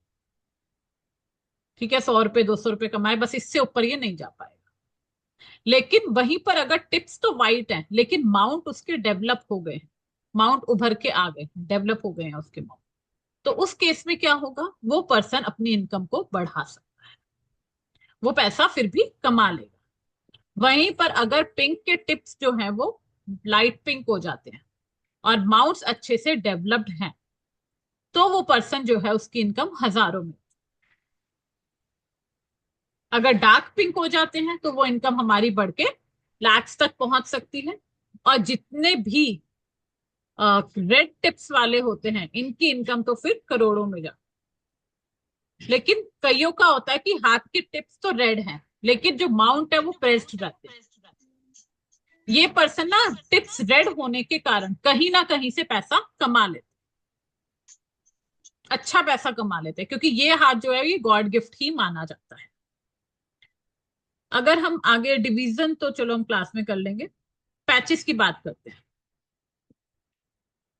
ठीक है, 100 रुपए 200 रुपए कमाए, बस इससे ऊपर ये नहीं जा पाएगा। लेकिन वहीं पर अगर टिप्स तो वाइट है लेकिन माउंट उसके डेवलप हो गए हैं, माउंट उभर के आ गए, डेवलप हो गए हैं उसके माउंट, तो उस केस में क्या होगा? वो पर्सन अपनी इनकम को बढ़ा सकता है, वो पैसा फिर भी कमा लेगा। वहीं पर अगर पिंक के टिप्स जो हैं वो लाइट पिंक हो जाते हैं और माउंट्स अच्छे से डेवलप्ड हैं, तो वो पर्सन जो है उसकी इनकम हजारों में। अगर डार्क पिंक हो जाते हैं तो वो इनकम हमारी बढ़ के लैक्स तक पहुंच सकती है। और जितने भी रेड टिप्स वाले होते हैं, इनकी इनकम तो फिर करोड़ों में जा। लेकिन कईयों का होता है कि हाथ के टिप्स तो रेड हैं लेकिन जो माउंट है वो प्रेस्ड रहते हैं। ये पर्सन ना टिप्स रेड होने के कारण कहीं ना कहीं से पैसा कमा लेते, अच्छा पैसा कमा लेते हैं, क्योंकि ये हाथ जो है ये गॉड गिफ्ट ही माना जाता है। अगर हम आगे डिवीजन तो चलो हम क्लास में कर लेंगे, पैचेस की बात करते हैं।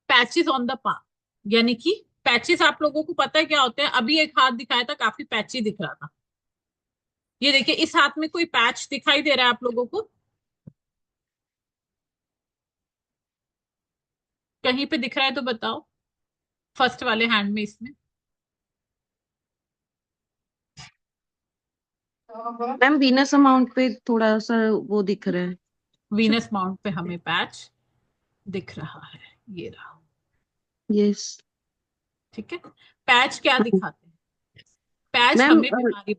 पैचेस ऑन द पाम, यानी कि पैचेस आप लोगों को पता है क्या होते हैं। अभी एक हाथ दिखाया था, काफी पैची दिख रहा था। ये देखिए, इस हाथ में कोई पैच दिखाई दे रहा है आप लोगों को? कहीं पे दिख रहा है तो बताओ, फर्स्ट वाले हैंड में इसमें। मैम वीनस अमाउंट पे थोड़ा सा वो दिख रहा है। वीनस माउंट पे हमें पैच दिख रहा है, ये रहा। यस ठीक है, पैच क्या दिखाते हैं? पैच मैम, हमें बीमारी,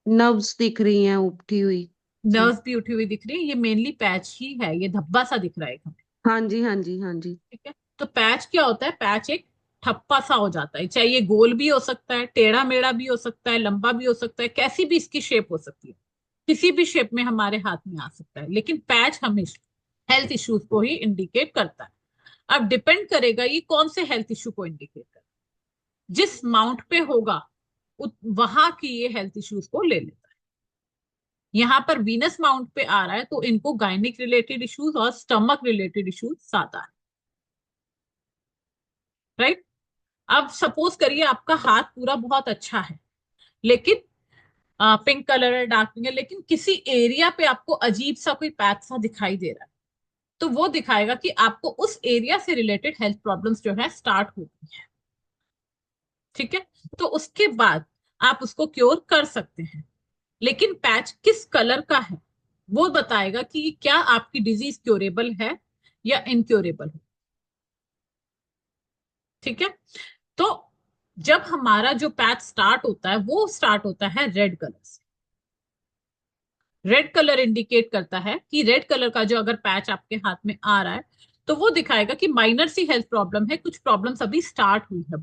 नर्व्स दिख रही हैं उठी हुई सी। नर्व भी उठी हुई दिख रही है, ये मेनली पैच ही है। ये धब्बा सा दिख रहा है एक हमें। हाँ जी, हाँ जी, हाँ जी। ठीक है, तो पैच क्या होता है? पैच एक ठप्पा सा हो जाता है, चाहे ये गोल भी हो सकता है, टेढ़ा मेढ़ा भी हो सकता है, लंबा भी हो सकता है, कैसी भी इसकी शेप हो सकती है, किसी भी शेप में हमारे हाथ में आ सकता है। लेकिन पैच हमेशा हेल्थ इश्यूज को ही इंडिकेट करता है। अब डिपेंड करेगा ये कौन से हेल्थ इश्यू को इंडिकेट करता है। जिस माउंट पे होगा वहां की ये हेल्थ इश्यूज को ले लेता है। यहाँ पर वीनस माउंट पे आ रहा है तो इनको गायनिक रिलेटेड इश्यूज और स्टमक रिलेटेड इश्यूज ज्यादा है। राइट। अब सपोज करिए आपका हाथ पूरा बहुत अच्छा है, लेकिन पिंक कलर है, डार्क पिंक है, लेकिन किसी एरिया पे आपको अजीब सा कोई पैच सा दिखाई दे रहा है, तो वो दिखाएगा कि आपको उस एरिया से रिलेटेड हेल्थ प्रॉब्लम्स जो है स्टार्ट हो गई है। ठीक है, तो उसके बाद आप उसको क्योर कर सकते हैं। लेकिन पैच किस कलर का है वो बताएगा कि क्या आपकी डिजीज क्योरेबल है या इनक्योरेबल है। ठीक है, तो जब हमारा जो पैच स्टार्ट होता है वो स्टार्ट होता है रेड कलर से। रेड कलर इंडिकेट करता है कि रेड कलर का जो अगर पैच आपके हाथ में आ रहा है तो वो दिखाएगा कि माइनर सी हेल्थ प्रॉब्लम है, कुछ प्रॉब्लम्स अभी स्टार्ट हुई है।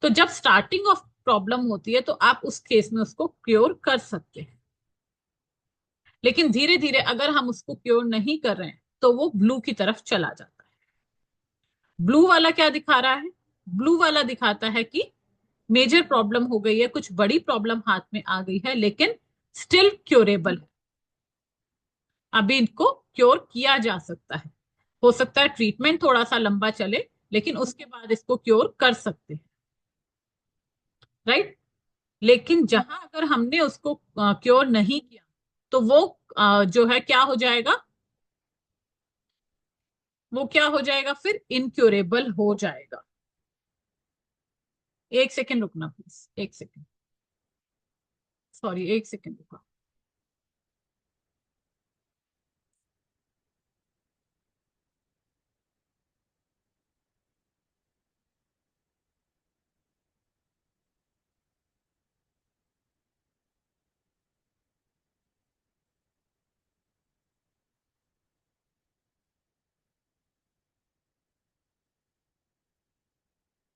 तो जब स्टार्टिंग ऑफ प्रॉब्लम होती है तो आप उस केस में उसको क्योर कर सकते हैं। लेकिन धीरे धीरे अगर हम उसको क्योर नहीं कर रहे हैं तो वो ब्लू की तरफ चला जाता है। ब्लू वाला क्या दिखा रहा है? ब्लू वाला दिखाता है कि मेजर प्रॉब्लम हो गई है, कुछ बड़ी प्रॉब्लम हाथ में आ गई है, लेकिन स्टिल क्योरेबल है। अभी इनको क्योर किया जा सकता है। हो सकता है ट्रीटमेंट थोड़ा सा लंबा चले, लेकिन उसके बाद इसको क्योर कर सकते हैं। राइट। लेकिन जहां अगर हमने उसको क्योर नहीं किया तो वो जो है क्या हो जाएगा? वो क्या हो जाएगा? फिर इनक्योरेबल हो जाएगा। एक सेकेंड रुकना प्लीज, एक सेकेंड, सॉरी, एक सेकेंड रुका।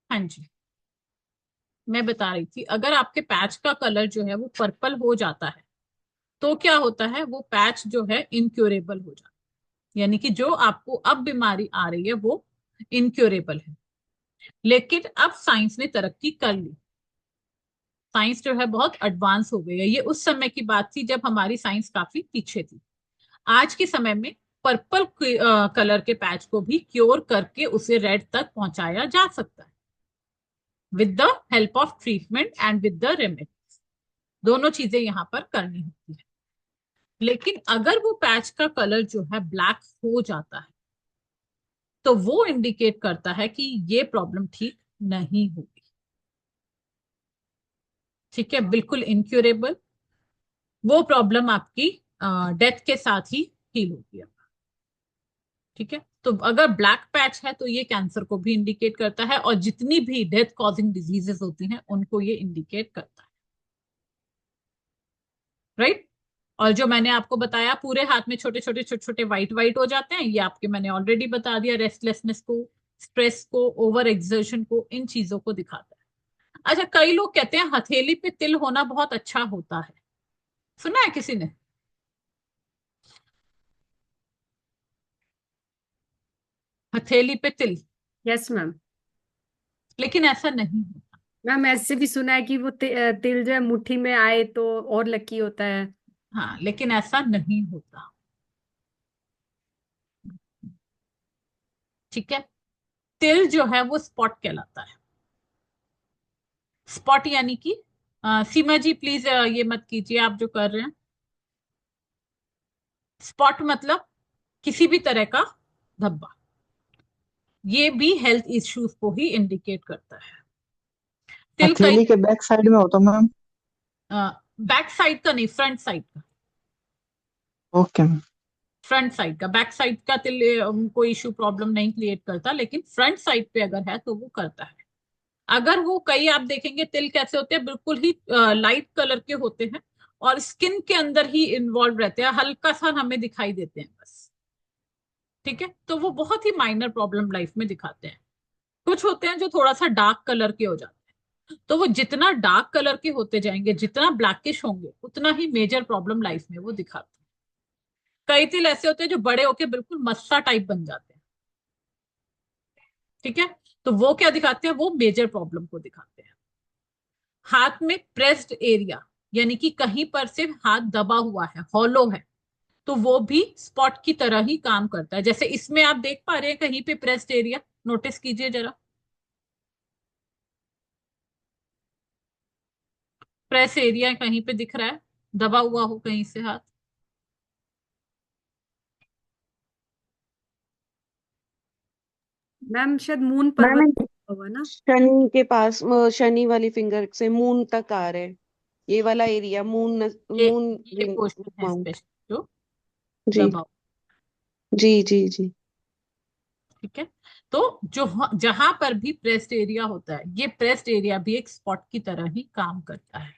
हाँ जी, मैं बता रही थी, अगर आपके पैच का कलर जो है वो पर्पल हो जाता है तो क्या होता है? वो पैच जो है इनक्योरेबल हो जाता है, यानी कि जो आपको अब बीमारी आ रही है वो इनक्योरेबल है। लेकिन अब साइंस ने तरक्की कर ली, साइंस जो है बहुत एडवांस हो गई है। ये उस समय की बात थी जब हमारी साइंस काफी पीछे थी। आज के समय में पर्पल कलर के पैच को भी क्योर करके उसे रेड तक पहुंचाया जा सकता है with the help of treatment and with the remedies. दोनों चीजें यहाँ पर करनी होती है। लेकिन अगर वो पैच का कलर जो है ब्लैक हो जाता है तो वो इंडिकेट करता है कि ये प्रॉब्लम ठीक नहीं होगी। ठीक है, बिल्कुल इनक्योरेबल। वो प्रॉब्लम आपकी डेथ के साथ ही हील होगी अब। ठीक है, तो अगर ब्लैक पैच है तो ये कैंसर को भी इंडिकेट करता है, और जितनी भी डेथ कॉजिंग डिजीजेस होती हैं उनको ये इंडिकेट करता है। राइट। और जो मैंने आपको बताया पूरे हाथ में छोटे छोटे छोटे छोटे व्हाइट व्हाइट हो जाते हैं, ये आपके मैंने ऑलरेडी बता दिया, रेस्टलेसनेस को, स्ट्रेस को, ओवर एक्सर्शन को, इन चीजों को दिखाता है। अच्छा, कई लोग कहते हैं हथेली पे तिल होना बहुत अच्छा होता है, सुना है किसी ने? हथेली पे तिल, यस मैम। लेकिन ऐसा नहीं होता। मैम ऐसे भी सुना है कि वो तिल जो है मुट्ठी में आए तो और लकी होता है। हाँ, लेकिन ऐसा नहीं होता। ठीक है, तिल जो है वो स्पॉट कहलाता है। स्पॉट यानी कि सीमा जी प्लीज ये मत कीजिए आप जो कर रहे हैं। स्पॉट मतलब किसी भी तरह का धब्बा, ये भी हेल्थ इश्यूज को ही इंडिकेट करता है। तिल कई हथेली के बैक साइड में होता मैम। बैक साइड का नहीं, फ्रंट साइड का। Okay ma'am. फ्रंट साइड का, बैक साइड का तिल कोई इश्यू प्रॉब्लम नहीं क्रिएट करता, लेकिन फ्रंट साइड पे अगर है तो वो करता है। अगर वो कई आप देखेंगे तिल कैसे होते हैं, बिल्कुल ही लाइट कलर के होते हैं और स्किन के अंदर ही इन्वॉल्व रहते हैं, हल्का सा हमें दिखाई देते हैं बस। ठीक है, तो वो बहुत ही माइनर प्रॉब्लम लाइफ में दिखाते हैं। कुछ होते हैं जो थोड़ा सा डार्क कलर के हो जाते हैं, तो वो जितना डार्क कलर के होते जाएंगे, जितना ब्लैकिश होंगे, उतना ही मेजर प्रॉब्लम लाइफ में वो दिखाते हैं। कई तिल ऐसे होते हैं जो बड़े होके बिल्कुल मस्सा टाइप बन जाते हैं। ठीक है, तो वो क्या दिखाते हैं, वो मेजर प्रॉब्लम को दिखाते हैं। हाथ में प्रेस्ड एरिया, यानी कि कहीं पर से हाथ दबा हुआ है, हॉलो है, तो वो भी स्पॉट की तरह ही काम करता है। जैसे इसमें आप देख पा रहे हैं कहीं पे प्रेस्ड एरिया, नोटिस कीजिए जरा, प्रेस एरिया कहीं पे दिख रहा है, दबा हुआ हो कहीं से हाथ। मैम शायद मून पर्वत होगा ना। शनि के पास शनि वाली फिंगर से मून तक आ रहे हैं, ये वाला एरिया मून ये मून ये रिंग पोर्शन है माउंट। स्पेशल जो जी दबा हुआ। जी जी जी। ठीक है, तो जो जहां पर भी प्रेस्ड एरिया होता है, ये प्रेस्ड एरिया भी एक स्पॉट की तरह ही काम करता है।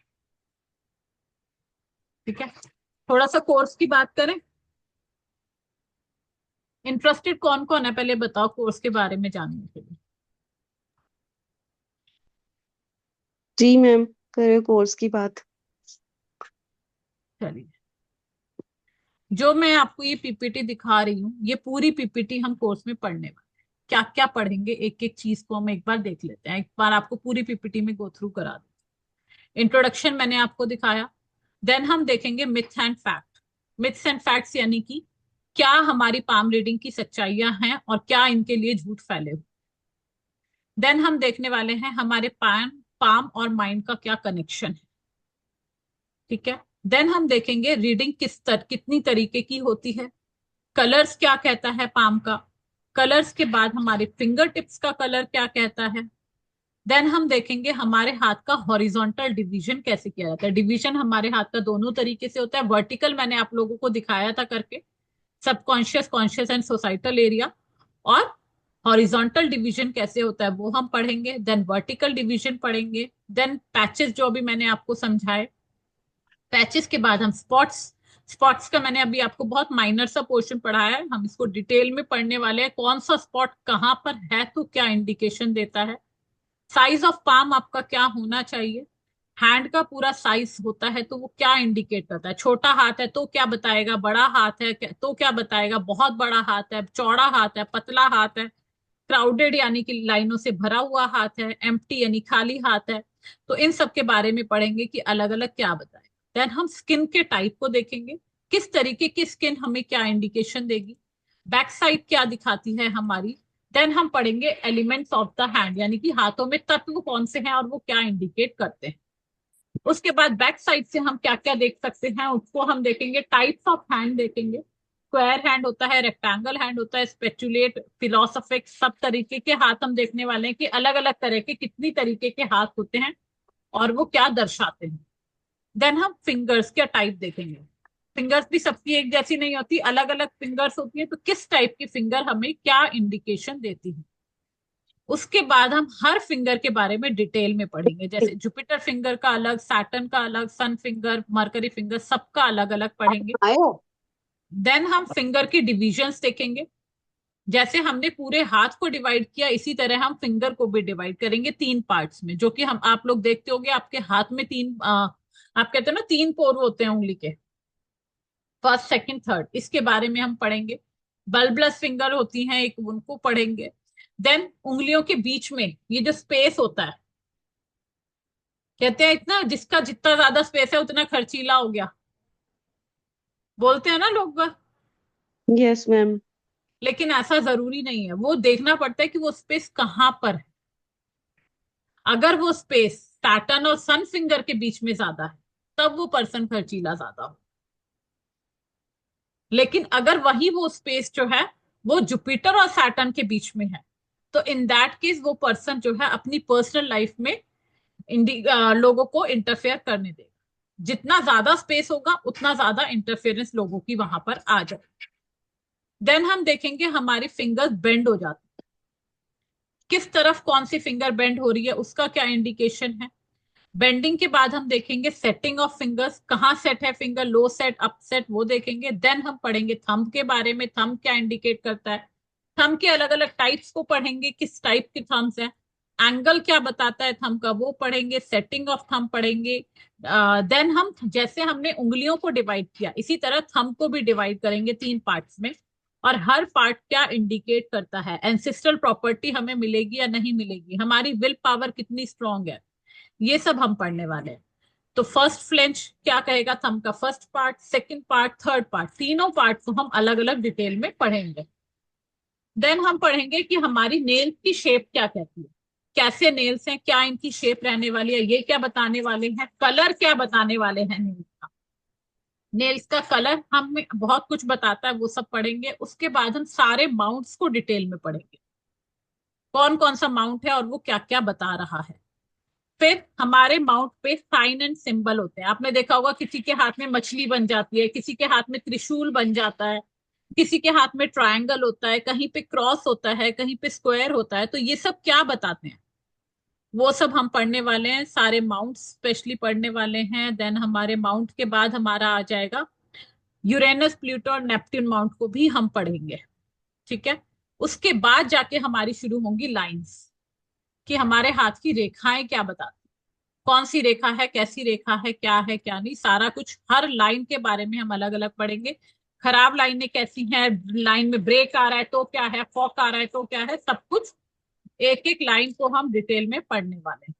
ठीक है, थोड़ा सा कोर्स की बात करें। इंटरेस्टेड कौन कौन है पहले बताओ कोर्स के बारे में जानने के लिए। जी मैम, करें कोर्स की बात। चलिए, जो मैं आपको ये पीपीटी दिखा रही हूँ, ये पूरी पीपीटी हम कोर्स में पढ़ने वाले हैं। क्या क्या पढ़ेंगे, एक एक चीज को हम एक बार देख लेते हैं, एक बार आपको पूरी पीपीटी में गो थ्रू करा देते हैं। इंट्रोडक्शन मैंने आपको दिखाया, देन हम देखेंगे myths and fact. Myths and facts यानी कि क्या हमारी पाम रीडिंग की सच्चाइयां हैं और क्या इनके लिए झूठ फैले हुए। देन हम देखने वाले हैं हमारे पाम पाम और माइंड का क्या कनेक्शन है। ठीक है, देन हम देखेंगे रीडिंग कितनी तरीके की होती है, कलर्स क्या कहता है पाम का, कलर्स के बाद हमारे फिंगर टिप्स का कलर क्या कहता है। देन हम देखेंगे हमारे हाथ का हॉरिजॉन्टल डिवीजन कैसे किया जाता है। डिवीजन हमारे हाथ का दोनों तरीके से होता है, वर्टिकल मैंने आप लोगों को दिखाया था करके, subconscious, conscious and societal area, और हॉरिजॉन्टल डिवीजन कैसे होता है वो हम पढ़ेंगे। देन वर्टिकल डिवीजन पढ़ेंगे, देन पैचेस जो भी मैंने आपको समझाए। पैचेस के बाद हम स्पॉट्स, स्पॉट्स का मैंने अभी आपको बहुत माइनर सा पोर्शन पढ़ाया है, हम इसको डिटेल में पढ़ने वाले हैं। कौन सा स्पॉट कहाँ पर है तो क्या इंडिकेशन देता है, साइज ऑफ पाम आपका क्या होना चाहिए, हैंड का पूरा साइज होता है तो वो क्या इंडिकेट करता है, छोटा हाथ है तो क्या बताएगा, बड़ा हाथ है तो क्या बताएगा, बहुत बड़ा हाथ है, चौड़ा हाथ है, पतला हाथ है, क्राउडेड यानी कि लाइनों से भरा हुआ हाथ है, एम्प्टी यानी खाली हाथ है। तो इन सब के बारे में पढ़ेंगे कि अलग अलग क्या बताए। देन हम स्किन के टाइप को देखेंगे, किस तरीके की स्किन हमें क्या इंडिकेशन देगी, बैक साइड क्या दिखाती है हमारी। देन हम पढ़ेंगे एलिमेंट्स ऑफ द हैंड, यानी कि हाथों में तत्व कौन से हैं और वो क्या इंडिकेट करते हैं। उसके बाद बैक साइड से हम क्या क्या देख सकते हैं उसको हम देखेंगे, टाइप्स ऑफ हैंड देखेंगे, स्क्वायर हैंड होता है, रेक्टेंगल हैंड होता है, स्पेचुलेट, फिलोसोफिक, सब तरीके के हाथ हम देखने वाले हैं कि अलग अलग तरह के कितनी तरीके के हाथ होते हैं और वो क्या दर्शाते हैं। देन हम फिंगर्स क्या टाइप देखेंगे, फिंगर्स भी सबकी एक जैसी नहीं होती, अलग अलग फिंगर्स होती है, तो किस टाइप की फिंगर हमें क्या इंडिकेशन देती है। उसके बाद हम हर फिंगर के बारे में डिटेल में पढ़ेंगे, जैसे जुपिटर फिंगर का अलग, सैटर्न का अलग, सन फिंगर, मरकरी फिंगर, सबका अलग अलग पढ़ेंगे। आयो। देन हम फिंगर की डिविजन्स देखेंगे, जैसे हमने पूरे हाथ को डिवाइड किया इसी तरह हम फिंगर को भी डिवाइड करेंगे तीन पार्ट्स में, जो कि हम आप लोग देखते होंगे आपके हाथ में तीन आप कहते हैं ना तीन पोर होते हैं उंगली के, फर्स्ट सेकंड थर्ड, इसके बारे में हम पढ़ेंगे। बल्बलेस फिंगर होती हैं एक, उनको पढ़ेंगे। देन उंगलियों के बीच में ये जो स्पेस होता है, कहते हैं इतना जिसका जितना ज्यादा स्पेस है उतना खर्चीला हो गया, बोलते हैं ना लोग। Yes ma'am. लेकिन ऐसा जरूरी नहीं है, वो देखना पड़ता है कि वो स्पेस कहाँ पर है। अगर वो स्पेस सैटर्न और सन फिंगर के बीच में ज्यादा है तब वो पर्सन खर्चीला ज्यादा हो। लेकिन अगर वही वो स्पेस जो है वो जुपिटर और सैटर्न के बीच में है, तो इन दैट केस वो पर्सन जो है अपनी पर्सनल लाइफ में लोगों को इंटरफेयर करने देगा। जितना ज्यादा स्पेस होगा उतना ज्यादा इंटरफेरेंस लोगों की वहां पर आ जाए। देन हम देखेंगे हमारी फिंगर्स बेंड हो जाती है। किस तरफ कौन सी फिंगर बेंड हो रही है उसका क्या इंडिकेशन है। बेंडिंग के बाद हम देखेंगे सेटिंग ऑफ फिंगर्स, कहाँ सेट है फिंगर, लो सेट, अप सेट, वो देखेंगे। देन हम पढ़ेंगे थंब के बारे में, थंब क्या इंडिकेट करता है, थंब के अलग अलग टाइप्स को पढ़ेंगे, किस टाइप के थम्स हैं, एंगल क्या बताता है थंब का वो पढ़ेंगे, सेटिंग ऑफ थंब पढ़ेंगे। देन हम जैसे हमने उंगलियों को डिवाइड किया इसी तरह थंब को भी डिवाइड करेंगे 3 पार्ट्स में, और हर पार्ट क्या इंडिकेट करता है, एंसेस्ट्रल प्रॉपर्टी हमें मिलेगी या नहीं मिलेगी, हमारी विल पावर कितनी स्ट्रांग है, ये सब हम पढ़ने वाले हैं। तो फर्स्ट फ्लेंच क्या कहेगा थंब का, first part, second part, third part, तीनों पार्ट को हम अलग अलग डिटेल में पढ़ेंगे। देन हम पढ़ेंगे कि हमारी नेल्स की शेप क्या कहती है, कैसे नेल्स हैं, क्या इनकी शेप रहने वाली है, ये क्या बताने वाले हैं, कलर क्या बताने वाले हैं नेल्स का। नेल्स का कलर हमें बहुत कुछ बताता है, वो सब पढ़ेंगे। उसके बाद हम सारे माउंट्स को डिटेल में पढ़ेंगे, कौन कौन सा माउंट है और वो क्या क्या बता रहा है। फिर हमारे माउंट पे साइन एंड सिंबल होते हैं। आपने देखा होगा किसी के हाथ में मछली बन जाती है, किसी के हाथ में त्रिशूल बन जाता है, किसी के हाथ में ट्रायंगल होता है, कहीं पे क्रॉस होता है, कहीं पे स्क्वायर होता है। तो ये सब क्या बताते हैं वो सब हम पढ़ने वाले हैं, सारे माउंट स्पेशली पढ़ने वाले हैं। देन हमारे माउंट के बाद हमारा आ जाएगा यूरेनस, प्लूटो और नेपट्टून माउंट को भी हम पढ़ेंगे। ठीक है, उसके बाद जाके हमारी शुरू होंगी लाइंस, कि हमारे हाथ की रेखाएं क्या बताती, कौन सी रेखा है, कैसी रेखा है, क्या है क्या नहीं, सारा कुछ हर लाइन के बारे में हम अलग अलग पढ़ेंगे। खराब लाइनें कैसी हैं, लाइन में ब्रेक आ रहा है तो क्या है, फॉक आ रहा है तो क्या है, सब कुछ एक एक लाइन को हम डिटेल में पढ़ने वाले हैं।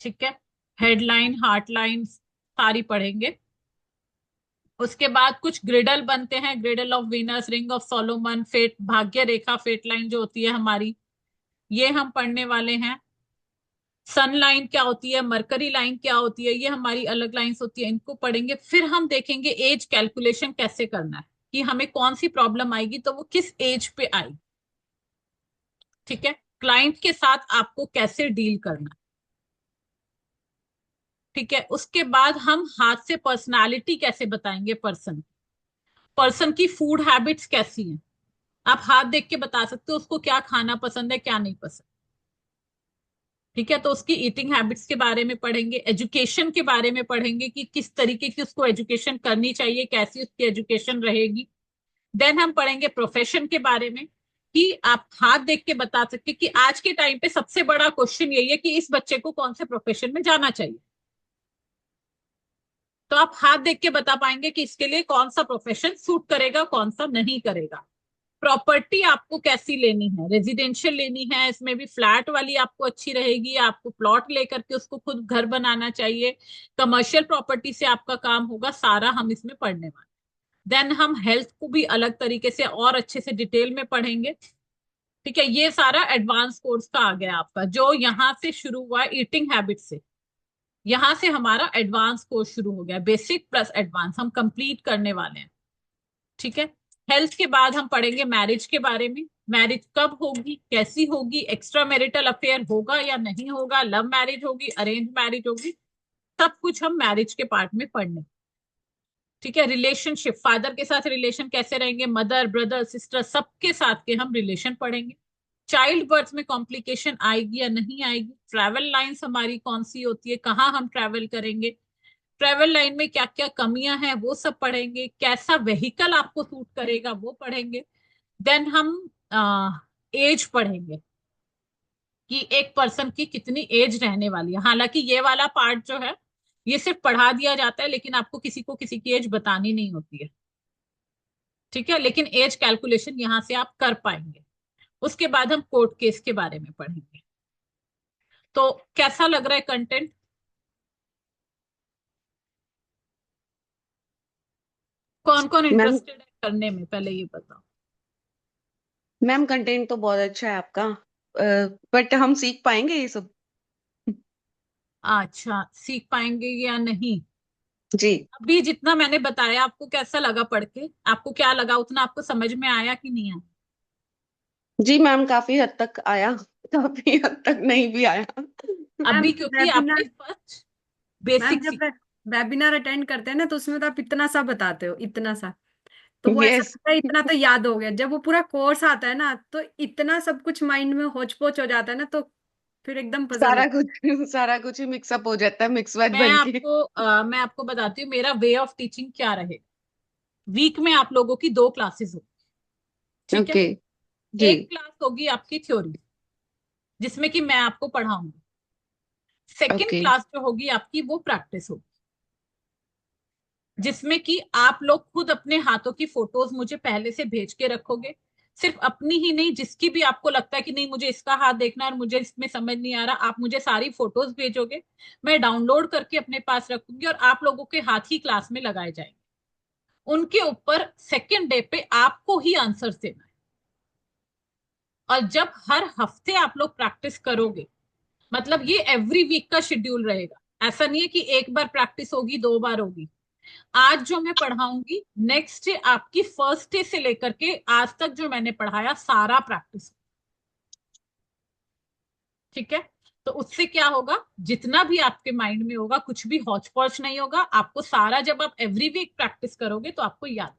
ठीक है, हेडलाइन, हार्ट लाइन सारी पढ़ेंगे। उसके बाद कुछ ग्रिडल बनते हैं, girdle of Venus, ring of Solomon, fate, भाग्य रेखा, फेट लाइन जो होती है हमारी, ये हम पढ़ने वाले हैं। सन लाइन क्या होती है, मरकरी लाइन क्या होती है, ये हमारी अलग लाइंस होती है, इनको पढ़ेंगे। फिर हम देखेंगे एज कैलकुलेशन कैसे करना है, कि हमें कौन सी प्रॉब्लम आएगी तो वो किस एज पे आएगी। ठीक है, क्लाइंट के साथ आपको कैसे डील करना है। ठीक है, उसके बाद हम हाथ से पर्सनालिटी कैसे बताएंगे, पर्सन पर्सन की फूड हैबिट्स कैसी हैं। आप हाथ देख के बता सकते हो उसको क्या खाना पसंद है, क्या नहीं पसंद। ठीक है, तो उसकी ईटिंग हैबिट्स के बारे में पढ़ेंगे। एजुकेशन के बारे में पढ़ेंगे कि किस तरीके की उसको एजुकेशन करनी चाहिए, कैसी उसकी एजुकेशन रहेगी। देन हम पढ़ेंगे प्रोफेशन के बारे में, कि आप हाथ देख के बता सकते कि आज के टाइम पे सबसे बड़ा क्वेश्चन यही है कि इस बच्चे को कौन से प्रोफेशन में जाना चाहिए। तो आप हाथ देख के बता पाएंगे कि इसके लिए कौन सा प्रोफेशन सूट करेगा, कौन सा नहीं करेगा। प्रॉपर्टी आपको कैसी लेनी है, रेजिडेंशियल लेनी है, इसमें भी फ्लैट वाली आपको अच्छी रहेगी, आपको प्लॉट लेकर के उसको खुद घर बनाना चाहिए, कमर्शियल प्रॉपर्टी से आपका काम होगा, सारा हम इसमें पढ़ने वाले। देन हम हेल्थ को भी अलग तरीके से और अच्छे से डिटेल में पढ़ेंगे। ठीक है, ये सारा एडवांस कोर्स का आ गया आपका, जो यहाँ से शुरू हुआ ईटिंग हैबिट से, यहाँ से हमारा एडवांस कोर्स शुरू हो गया, बेसिक प्लस एडवांस हम कंप्लीट करने वाले हैं। ठीक है, हेल्थ के बाद हम पढ़ेंगे मैरिज के बारे में, मैरिज कब होगी, कैसी होगी, एक्स्ट्रा मैरिटल अफेयर होगा या नहीं होगा, लव मैरिज होगी, अरेंज मैरिज होगी, सब कुछ हम मैरिज के पार्ट में पढ़ने। ठीक है, रिलेशनशिप, फादर के साथ रिलेशन कैसे रहेंगे, मदर, ब्रदर, सिस्टर, सबके साथ के हम रिलेशन पढ़ेंगे। चाइल्ड बर्थ में कॉम्प्लिकेशन आएगी या नहीं आएगी, ट्रैवल लाइंस हमारी कौन सी होती है, कहाँ हम ट्रैवल करेंगे, ट्रेवल लाइन में क्या क्या कमियां हैं वो सब पढ़ेंगे, कैसा व्हीकल आपको सूट करेगा वो पढ़ेंगे। देन हम एज पढ़ेंगे, कि एक पर्सन की कितनी एज रहने वाली है। हालांकि ये वाला पार्ट जो है ये सिर्फ पढ़ा दिया जाता है, लेकिन आपको किसी को किसी की एज बतानी नहीं होती है। ठीक है, लेकिन एज कैलकुलेशन यहां से आप कर पाएंगे। उसके बाद हम कोर्ट केस के बारे में पढ़ेंगे। तो कैसा लग रहा है कंटेंट, कौन कौन मैम इंटरेस्टेड है करने में, पहले ये बताओ। मैम कंटेंट तो बहुत अच्छा है आपका, बट हम सीख पाएंगे ये सब? अच्छा, सीख पाएंगे या नहीं? जी। अभी जितना मैंने बताया आपको कैसा लगा पढ़ के? आपको क्या लगा, उतना आपको समझ में आया कि नहीं आया? जी मैम, काफी हद तक आया, काफी हद तक नहीं भी आया। अभी मैम क्योंकि आपने वेबिनार फर्स्ट मैम बेसिक जब सीखा। वेबिनार अटेंड करते हैं ना, तो उसमें तो आप इतना सा बताते हो, इतना सा, तो वो ऐसा यस। लगता है इतना तो याद हो गया। जब वो पूरा कोर्स आता है ना, तो इतना सब कुछ माइंड में होच पोच हो जाता है ना, तो फिर एकदम पजल सारा हो। कुछ सारा कुछ ही मिक्सअप हो जाता है, मिक्स वेज बन के। मैं आपको बताती हूँ मेरा वे ऑफ टीचिंग क्या रहेगा। वीक में आप लोगों की दो क्लासेस होगी, ठीक है? ओके। जी। एक क्लास होगी आपकी थ्योरी, जिसमें कि मैं आपको पढ़ाऊंगी। Second okay. क्लास जो होगी आपकी, वो प्रैक्टिस होगी, जिसमें कि आप लोग खुद अपने हाथों की फोटोज मुझे पहले से भेज के रखोगे। सिर्फ अपनी ही नहीं, जिसकी भी आपको लगता है कि नहीं मुझे इसका हाथ देखना है और मुझे इसमें समझ नहीं आ रहा, आप मुझे सारी फोटोज भेजोगे। मैं डाउनलोड करके अपने पास रखूंगी और आप लोगों के हाथ ही क्लास में लगाए जाएंगे। उनके ऊपर सेकेंड डे पे आपको ही आंसर देना है। और जब हर हफ्ते आप लोग प्रैक्टिस करोगे, मतलब ये एवरी वीक का शेड्यूल रहेगा। ऐसा नहीं है कि एक बार प्रैक्टिस होगी, दो बार होगी। आज जो मैं पढ़ाऊंगी, नेक्स्ट डे आपकी फर्स्ट डे से लेकर के आज तक जो मैंने पढ़ाया सारा प्रैक्टिस, ठीक है? तो उससे क्या होगा, जितना भी आपके माइंड में होगा कुछ भी हौच पौच नहीं होगा। आपको सारा, जब आप एवरी वीक प्रैक्टिस करोगे तो आपको याद।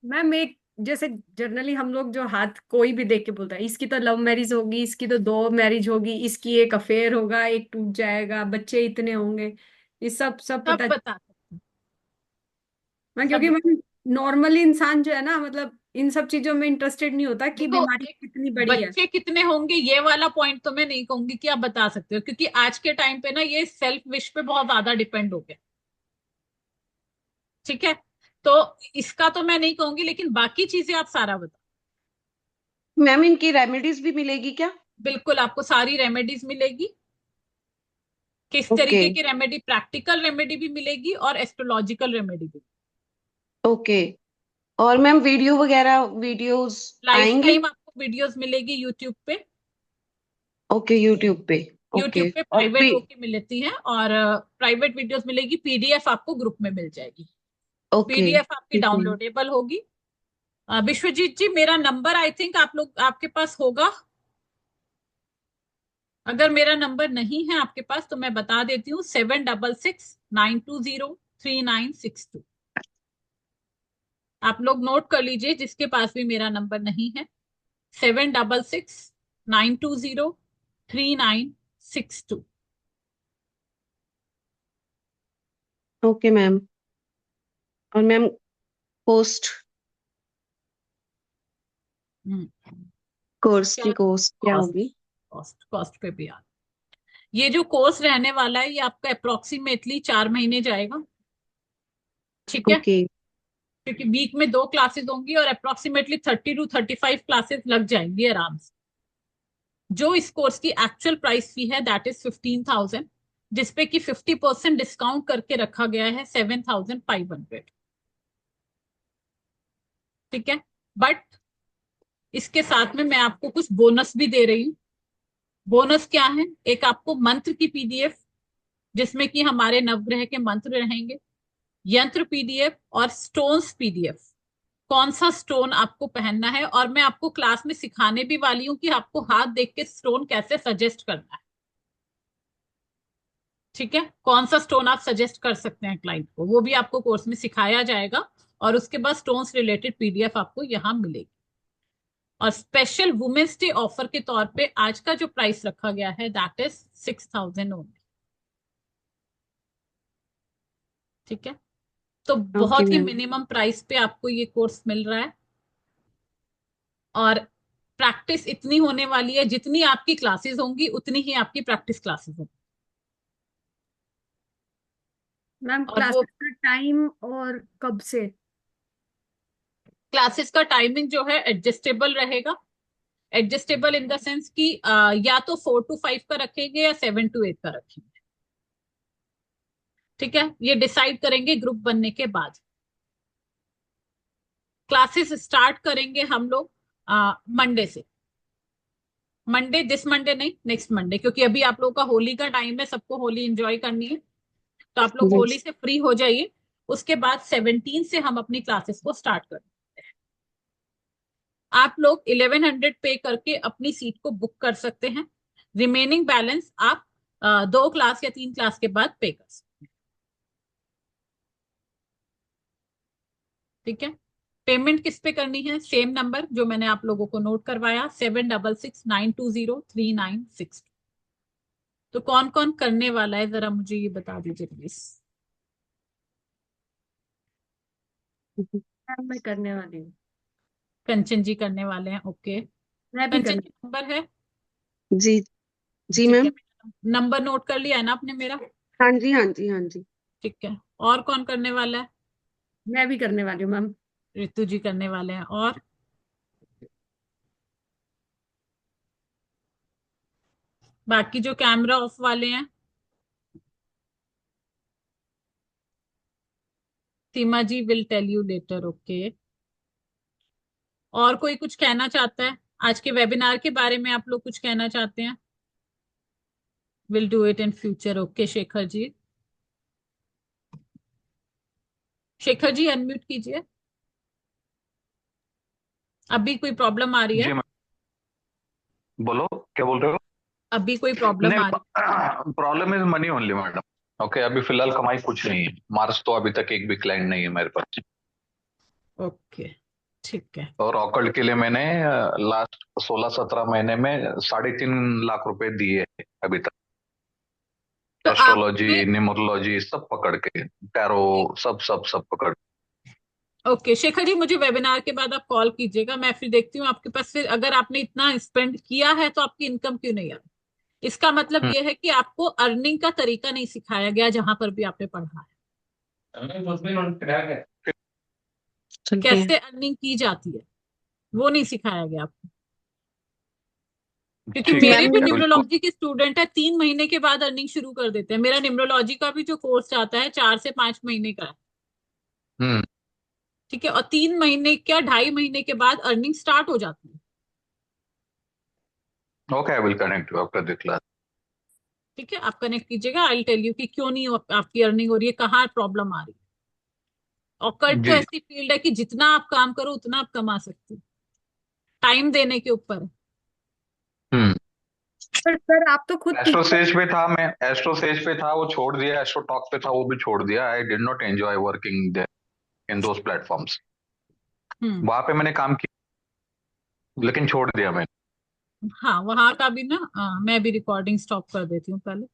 मैम एक जैसे जनरली हम लोग जो हाथ कोई भी देख के बोलता है, इसकी तो लव मैरिज होगी, इसकी तो दो मैरिज होगी, इसकी एक अफेयर होगा, एक टूट जाएगा, बच्चे इतने होंगे, ये सब सब सब पता। बता सकते हैं, मैं सब क्योंकि बता। मैं नॉर्मली इंसान जो है ना, मतलब इन सब चीजों में इंटरेस्टेड नहीं होता कि देखो, बीमारी एक कितनी बड़ी है। बच्चे कितने होंगे ये वाला पॉइंट तो मैं नहीं कहूंगी कि आप बता सकते हो, क्योंकि आज के टाइम पे ना ये सेल्फ विश पे बहुत ज्यादा डिपेंड हो गया, ठीक है? तो इसका तो मैं नहीं कहूंगी, लेकिन बाकी चीजें आप सारा बता। मैम इनकी रेमेडीज भी मिलेगी क्या? बिल्कुल, आपको सारी रेमेडीज मिलेगी। किस ओके। तरीके की रेमेडी, प्रैक्टिकल रेमेडी भी मिलेगी और एस्ट्रोलॉजिकल रेमेडी भी। ओके। और मैम वीडियो वगैरह, वीडियोस लाइफ आएंगी? टाइम आपको वीडियोस मिलेगी यूट्यूब पे। ओके, यूट्यूब पे। YouTube okay. पे और प्राइवेट होके मिलती हैं, और प्राइवेट वीडियोस मिलेगी, पीडीएफ आपको ग्रुप में मिल जाएगी। ओके। पीडीएफ आपकी ठीक है। डाउनलोडेबल होगी। विश्वजीत जी, मेरा नंबर आई थिंक आप लोग आपके पास होगा। अगर मेरा नंबर नहीं है आपके पास तो मैं बता देती हूँ, 7669203962। आप लोग नोट कर लीजिए, जिसके पास भी मेरा नंबर नहीं है, 7669203962। Okay ma'am. और मैम कॉस्ट, कोर्स क्या? की कॉस्ट क्या कॉस्ट, होगी? कॉस्ट पे भी आ। ये जो कोर्स रहने वाला है, ये आपका अप्रोक्सीमेटली 4 महीने जाएगा, ठीक है? ओके। क्योंकि वीक में दो क्लासेस होंगी और अप्रोक्सीमेटली 30 to 35 क्लासेस लग जाएंगी आराम से। जो इस कोर्स की एक्चुअल प्राइस फी है, दैट इज 15,000, जिसपे कि 50% डिस्काउंट करके रखा गया है 7,500, ठीक है? बट इसके साथ में मैं आपको कुछ बोनस भी दे रही हूँ। बोनस क्या है? एक आपको मंत्र की पीडीएफ, जिसमें कि हमारे नवग्रह के मंत्र रहेंगे, यंत्र पीडीएफ और स्टोन्स पीडीएफ। कौन सा स्टोन आपको पहनना है, और मैं आपको क्लास में सिखाने भी वाली हूँ कि आपको हाथ देख के स्टोन कैसे सजेस्ट करना है, ठीक है? कौन सा स्टोन आप सजेस्ट कर सकते हैं क्लाइंट को, वो भी आपको कोर्स में सिखाया जाएगा। और उसके बाद स्टोन्स रिलेटेड पीडीएफ आपको यहाँ मिलेगी। और स्पेशल वुमेन्स डे ऑफर के तौर पे आज का जो प्राइस रखा गया है, दैट इज 6,000 ओनली, ठीक है? तो ओके बहुत ही मैम। मिनिमम प्राइस पे आपको ये कोर्स मिल रहा है। और प्रैक्टिस इतनी होने वाली है, जितनी आपकी क्लासेस होंगी उतनी ही आपकी प्रैक्टिस क्लासेस होंगी। मैम और वो क्लासेस का टाइम और कब से? क्लासेस का टाइमिंग जो है एडजस्टेबल रहेगा। एडजस्टेबल इन द सेंस कि या तो 4 to 5 का रखेंगे या 7 to 8 का रखेंगे, ठीक है? ये डिसाइड करेंगे ग्रुप बनने के बाद। क्लासेस स्टार्ट करेंगे हम लोग मंडे से। मंडे, दिस मंडे नहीं, नेक्स्ट मंडे, क्योंकि अभी आप लोगों का होली का टाइम है, सबको होली एंजॉय करनी है, तो आप लोग होली यस। से फ्री हो जाइए। उसके बाद 17 से हम अपनी क्लासेस को स्टार्ट कर। आप लोग 1100 पे करके अपनी सीट को बुक कर सकते हैं। रिमेनिंग बैलेंस आप 2 क्लास या 3 क्लास के बाद पे कर सकते हैं। ठीक है। पेमेंट किस पे करनी है? सेम नंबर जो मैंने आप लोगों को नोट करवाया, 7669203962। तो कौन कौन करने वाला है, जरा मुझे ये बता दीजिए प्लीज। मैम मैं करने वाली हूँ। कंचन जी करने वाले हैं, ओके। मैं भी कंचन करने। जी नंबर है? जी जी ठीक है, मैम। नंबर नोट कर लिया है ना आपने मेरा? हाँ जी, हाँ जी, हाँ जी। ठीक है। और कौन करने वाला है? मैं भी करने वाली हूँ मैम। रितु जी करने वाले हैं। और बाकी जो कैमरा ऑफ वाले हैं? Seema ji will tell you later, okay. और कोई कुछ कहना चाहता है आज के वेबिनार के बारे में? आप लोग कुछ कहना चाहते हैं? Will do it in future, okay. Shekhar ji, Shekhar ji unmute कीजिए। अभी कोई प्रॉब्लम आ रही जी है? मैम, बोलो क्या बोल रहे हो? अभी कोई प्रॉब्लम नहीं, आ रही problem is money only madam. Okay, अभी फिलहाल कमाई कुछ नहीं है। मार्च तो अभी तक एक भी क्लाइंट नहीं है मेरे पास। है? ओके, ठीक है। और ऑकल्ट के लिए मैंने लास्ट 16-17 महीने में 3.5 लाख रुपए दिए हैं अभी तक। तो एस्ट्रोलॉजी, आपने, न्यूमरोलॉजी सब पकड़ के, टैरो, सब सब सब पकड़ के। ओके शेखर जी, मुझे वेबिनार के बाद आप कॉल कीजिएगा, मैं फिर देखती हूँ आपके पास। फिर अगर आपने इतना स्पेंड किया है तो आपकी इनकम क्यों नहीं आ रही? इसका मतलब हम्म, यह है कि आपको अर्निंग का तरीका नहीं सिखाया गया जहां पर भी आपने पढ़ा है। चलते हैं। कैसे अर्निंग की जाती है वो नहीं सिखाया गया आपको। क्योंकि ठीक मेरे मैम भी है, बिल्कुल। न्यूमरोलॉजी के स्टूडेंट है, 3 महीने के बाद अर्निंग शुरू कर देते हैं। मेरा न्यूमरोलॉजी का भी जो कोर्स आता है 4 से 5 महीने का है। हम्म। ठीक है, और 3 महीने क्या 2.5 महीने के बाद अर्निंग स्टार्ट हो जाती है। Okay, I will connect you after the class. ठीक है, आप कनेक्ट कीजिएगा, आई टेल यू कि क्यों नहीं आपकी अर्निंग हो रही है, कहाँ प्रॉब्लम आ रही है। ऑकल्ट तो जी। ऐसी फील्ड है कि जितना आप काम करो उतना आप कमा सकते हो, टाइम देने के ऊपर है। हम्म। पर सर आप तो खुद टीचर। एस्ट्रोसेज पे था मैं, एस्ट्रोसेज पे था, वो छोड़ दिया। एस्ट्रो टॉक पे था, वो भी छोड़ दिया। I did not enjoy working in those platforms. Hmm. वहां पे मैंने काम किया, लेकिन छोड़ दिया मैंने। हाँ, वहां का भी ना, मैं भी रिकॉर्डिंग स्टॉप कर देती हूँ पहले।